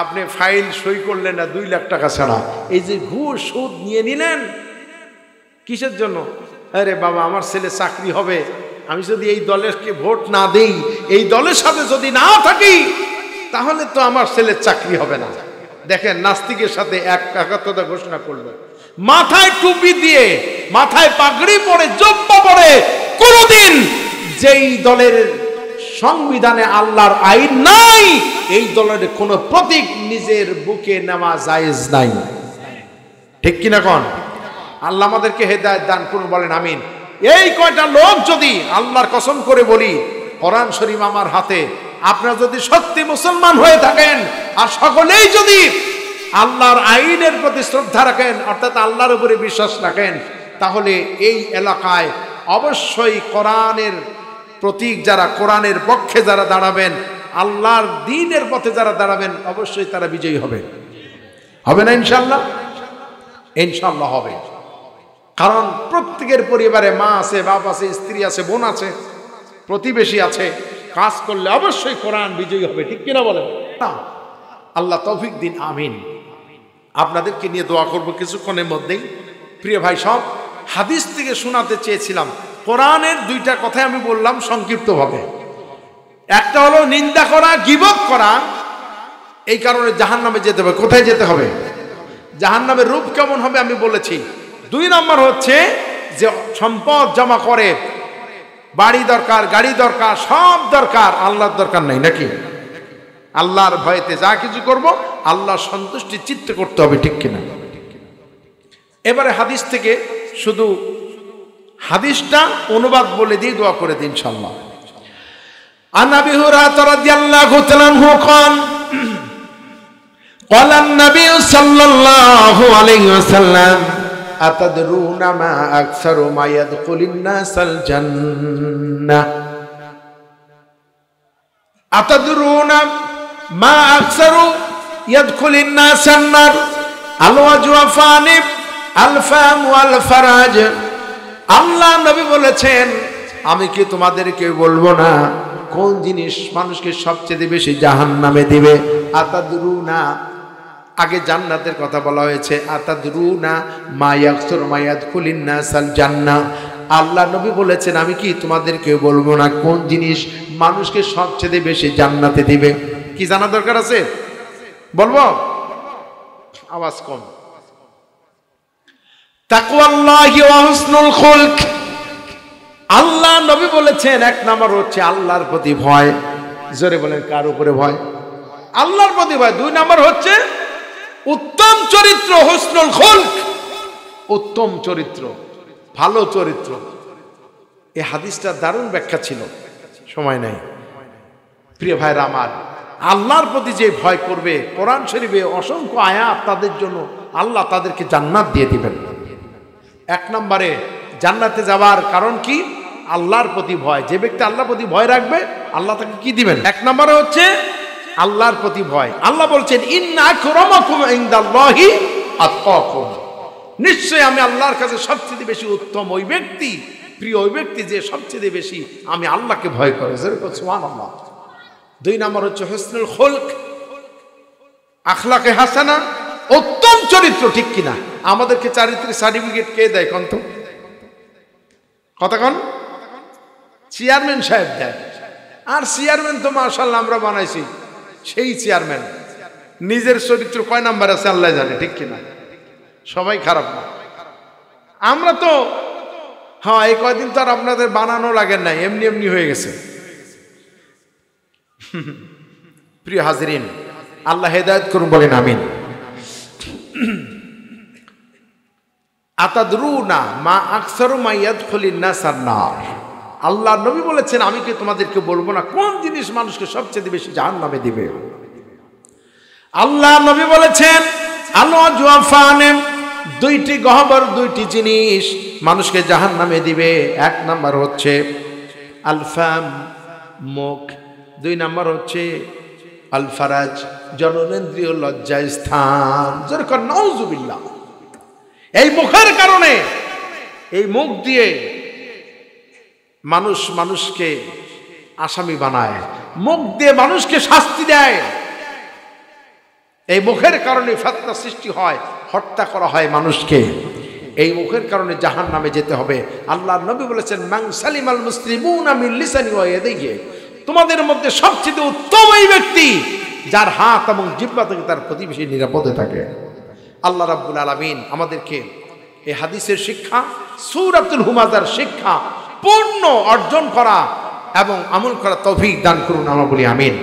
আপনি ফাইল সই করলেন না 2 লাখ টাকা ছাড়া। এই যে ঘুষ সুদ নিয়ে নিলেন, কিসের জন্য? আরে বাবা, আমার ছেলে চাকরি হবে, আমি যদি এই দলেরকে ভোট না দেই, এই দলের সাথে যদি না থাকি, তাহলে তো আমার ছেলের চাকরি হবে না। দেখেন, নাস্তিকের সাথে একাত্মতা ঘোষণা করলো, মাথায় টুপি দিয়ে, মাথায় পাগড়ি পরে, জব্বা পরে, কোনদিন যেই দলের সংবিধানে আল্লাহর আইন নাই, এই দলের কোন প্রতীক নিজের বুকে নেওয়া জায়েজ নাই, ঠিক কিনা কোন? আল্লাহ আমাদেরকে হেদায়েত দান করুন, বলেন আমিন। এই কয়টা লোক যদি, আল্লাহর কসম করে বলি, কোরআন শরীফ আমার হাতে, আপনারা যদি সত্যি মুসলমান হয়ে থাকেন আর সকলেই যদি আল্লাহর আইনের প্রতি শ্রদ্ধা রাখেন, অর্থাৎ আল্লাহর উপরে বিশ্বাস রাখেন, তাহলে এই এলাকায় অবশ্যই কোরআনের প্রতীক যারা, কোরআনের পক্ষে যারা দাঁড়াবেন, আল্লাহর দ্বীনের পথে যারা দাঁড়াবেন, অবশ্যই তারা বিজয়ী হবে। হবে না ইনশাআল্লাহ? ইনশাআল্লাহ হবে। কারণ প্রত্যেকের পরিবারে মা আছে, বাপ আছে, স্ত্রী আছে, বোন আছে, প্রতিবেশী আছে। কাজ করলে অবশ্যই কোরআন বিজয়ী হবে, ঠিক কিনা বলেন? আল্লাহ তৌফিক দিন, আমিন। আপনাদেরকে নিয়ে দোয়া করব কিছুক্ষণের মধ্যেই। প্রিয় ভাই সব, হাদিস থেকে শোনাতে চেয়েছিলাম। কোরআনের 2টা কথাই আমি বললাম সংক্ষিপ্তভাবে। একটা হলো নিন্দা করা, গীবত করা, এই কারণে জাহান্নামে যেতে হবে। কোথায় যেতে হবে? জাহান্নামের রূপ কেমন হবে আমি বলেছি। 2 নম্বর হচ্ছে যে সম্পদ জমা করে, বাড়ি দরকার, গাড়ি দরকার, সব দরকার, আল্লাহর দরকার নাই, নাকি? আল্লাহর ভয়েতে যা কিছু করব আল্লাহর সন্তুষ্টি চিত্তে করতে হবে, ঠিক কিনা? এবারে হাদিস থেকে শুধু হাদিসটা অনুবাদ বলে দিয়ে দোয়া করে দিন ইনশাআল্লাহ। আন আবি হুরায়রা রাদিয়াল্লাহু তাআলা আনহু قال قال النبي صلى الله عليه وسلم أتدرون ما أكثر ما يدخل الناس الجنة أتدرون ما أكثر يدخل الناس النار الوجه والفانب الفم والفرج। আল্লাহ নবী বলেছেন, আমি কি তোমাদেরকে বলবো না কোন জিনিস মানুষকে সবচেয়ে বেশি জাহান্নামে দিবে? আতাদরুনা, আগে জান্নাতের কথা বলা হয়েছে, আতাদরুনা মা ইয়াকসুরু মা ইয়াদখুলিন নাসাল জান্নাহ। আল্লাহ নবী বলেছেন, আমি কি তোমাদেরকে বলবো না কোন জিনিস মানুষকে সবচেয়ে বেশি জান্নাতে দিবে? কি জানা দরকার আছে? বলবো? আওয়াজ কম। তাকওয়াল্লাহি ওয়া হুসনুল খুলক। আল্লাহ নবী বলেছেন 1 নম্বর হচ্ছে আল্লাহর প্রতি ভয়। জোরে বলেন, কার উপরে ভয়? আল্লাহর প্রতি ভয়। 2 নম্বর হচ্ছে উত্তম চরিত্র, হুসনুল খুলক, উত্তম চরিত্র, ভালো চরিত্র। এই হাদিসটা দারুণ ব্যাখ্যা ছিল, সময় নাই। প্রিয় ভাইরা আমার, আল্লাহর প্রতি যে ভয় করবে, কোরআন শরীফে অসংখ্য আয়াত তাদের জন্য, আল্লাহ তাদেরকে জান্নাত দিয়ে দিবেন। 1 নম্বরে জান্নাতে যাওয়ার কারণ কি? আল্লাহর প্রতি ভয়। যে ব্যক্তি আল্লাহর প্রতি ভয় রাখবে আল্লাহ তাকে কি দিবেন? এক নম্বরে হচ্ছে আল্লাহর প্রতি ভয়। আল্লাহ বলছেন ইন্না আকরামাকুম ইনদাল্লাহি আতকাকুম, নিশ্চয় আমি আল্লাহর কাছে সবচেয়ে বেশি উত্তম ওই ব্যক্তি, প্রিয় ওই ব্যক্তি যে সবচেয়ে বেশি আমি আল্লাহকে ভয় করে। সুবহানাল্লাহ। দুই নম্বর হচ্ছে হুসনুল খুলক, আখলাকে হাসানা, উত্তম চরিত্র। ঠিক কিনা? আমাদেরকে চারিত্রিক সার্টিফিকেট কে দেয় কোন তো? কথা কোন? চেয়ারম্যান সাহেব দেয়। আর চেয়ারম্যান তো মাশাআল্লাহ আমরা বানাইছি, সেই চেয়ারম্যান নিজের চরিত্র কয় নাম্বার আছে আল্লাহ জানে। ঠিক কিনা? সবাই খারাপ না, আমরা তো হ্যাঁ এই কয়দিন তো আর আপনাদের বানানো লাগে না, এমনি এমনি হয়ে গেছে। প্রিয় হাজিরিন, আল্লাহ হেদায়েত করুন, বলেন আমিন। আতাদরুনা মা আকসারু মা ইয়াদখুলিন নাসার নার, আল্লাহ নবী বলেছেন আমি কি তোমাদেরকে বলবো না কোন জিনিস মানুষকে সবচেয়ে বেশি জাহান্নামে দিবে? আল্লাহ নবী বলেছেন আল্লাহ জুয়াফানে, দুইটি গহবর, দুইটি জিনিস মানুষকে জাহান্নামে দিবে। এক নাম্বার হচ্ছে আলফাম, মুখ। দুই নাম্বার হচ্ছে আল ফারাজ, জননেন্দ্রিয় লজ্জা স্থান। যেরকম নাউজুবিল্লাহ, এই মুখের কারণে, এই মুখ দিয়ে মানুষ মানুষকে আসামি বানায়, মুখ দিয়ে মানুষকে শাস্তি দেয়। এই মুখের কারণে ফিতনা সৃষ্টি হয়, হত্যা করা হয় মানুষকে। এই মুখের কারণে জাহান্নামে যেতে হবে। আল্লাহর নবী বলেছেন মান সালিমাল মুসলিমুনা মিন লিসানি ওয়া ইয়াদিহি, তোমাদের মধ্যে সবচেয়ে উত্তম এই ব্যক্তি যার হাত এবং জিহ্বা থেকে তার প্রতিবেশী নিরাপদে থাকে। আল্লাহ রাব্বুল আলামিন আমাদেরকে এই হাদিসের শিক্ষা, সূরাতুল হুমাযার শিক্ষা পূর্ণ অর্জন করা এবং আমল করা তৌফিক দান করুন, আমরা বলি আমিন।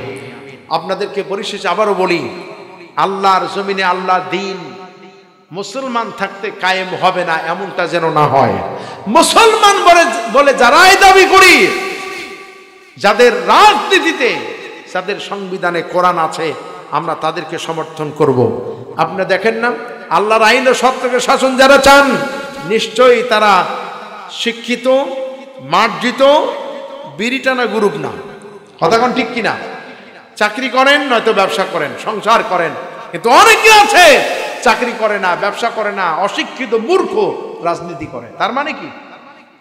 আপনাদেরকে পরিশেষে আবারও বলি, আল্লাহর জমিনে আল্লাহর দ্বীন মুসলমান থাকতে কায়েম হবে না, এমনটা যেন না হয়। মুসলমান বলে যারাই দাবি করি, যাদের রাজনীতিতে, যাদের সংবিধানে কোরআন আছে, আমরা তাদেরকে সমর্থন করব। আপনি দেখেন না, আল্লাহর আইন ও সত্যকে শাসন যারা চান, নিশ্চয়ই তারা শিক্ষিত, মার্জিত, বিরিটানা গ্রুপ না। কথা কোন ঠিক কিনা? চাকরি করেন নয়তো ব্যবসা করেন, সংসার করেন, কিন্তু অনেকে আছে চাকরি করে না, ব্যবসা করে না, অশিক্ষিত মূর্খ, রাজনীতি করে। তার মানে কি?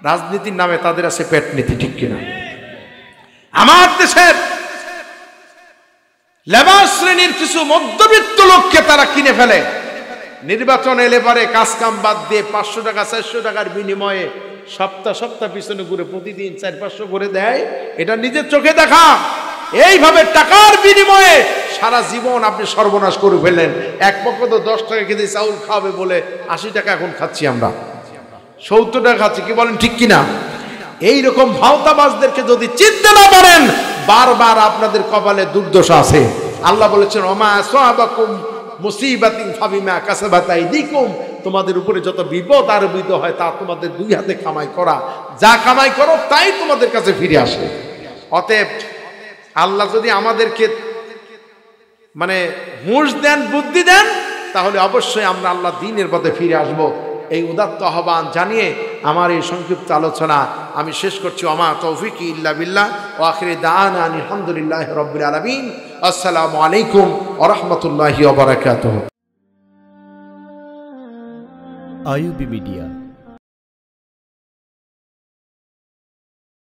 রাজনীতির নামে তাদের আছে পেট নীতি। ঠিক কিনা? আমার দেশের লেবার শ্রেণীর কিছু মধ্যবিত্ত লোককে তারা কিনে ফেলে, নির্বাচন এলে পারে কাজ কাম বাদ দিয়ে 500 টাকা 400 টাকার বিনিময়ে সপ্তাহ সপ্তাহ পিছনে ঘুরে প্রতিদিন 400-500 করে দেয়। এটা নিজের চোখে দেখা। এইভাবে টাকার বিনিময়ে সারা জীবন আপনি সর্বনাশ করে ফেললেন। এক পক্ষ তো 10 টাকা কেজি চাউল খাবে বলে 80 টাকা এখন খাচ্ছি আমরা, 70 টাকা খাচ্ছি। কি বলেন ঠিক কিনা? এইরকম ভাওতাবাজদেরকে যদি চিনতে না পারেন, বারবার আপনাদের কপালে দুর্দশা আছে। আল্লাহ বলেছেন ওমা আসাবাকুম মুসিবাতিন ফাবিমা কাসাবাত আইদিকুম, তোমাদের উপরে যত বিপদ আর বিপদ হয় তা তোমাদের দুই হাতে কামাই করা, যা কামাই করো তাই তোমাদের কাছে ফিরে আসে। অতএব আল্লাহ যদি আমাদেরকে মানে হুঁশ দেন, বুদ্ধি দেন, তাহলে অবশ্যই আমরা আল্লাহ দ্বীনের পথে ফিরে আসব। এই উদাত্ত আহ্বান জানিয়ে আমার এই সংক্ষিপ্ত আলোচনা আমি শেষ করছি। ওমা তৌফিকি ইল্লা বিল্লাহ ওয়া আখিরি দাওয়ানা আলহামদুলিল্লাহি রাব্বিল আলামিন। আসসালামু আলাইকুম ওয়া রাহমাতুল্লাহি ওয়া বারাকাতুহু। আইয়ুবী মিডিয়া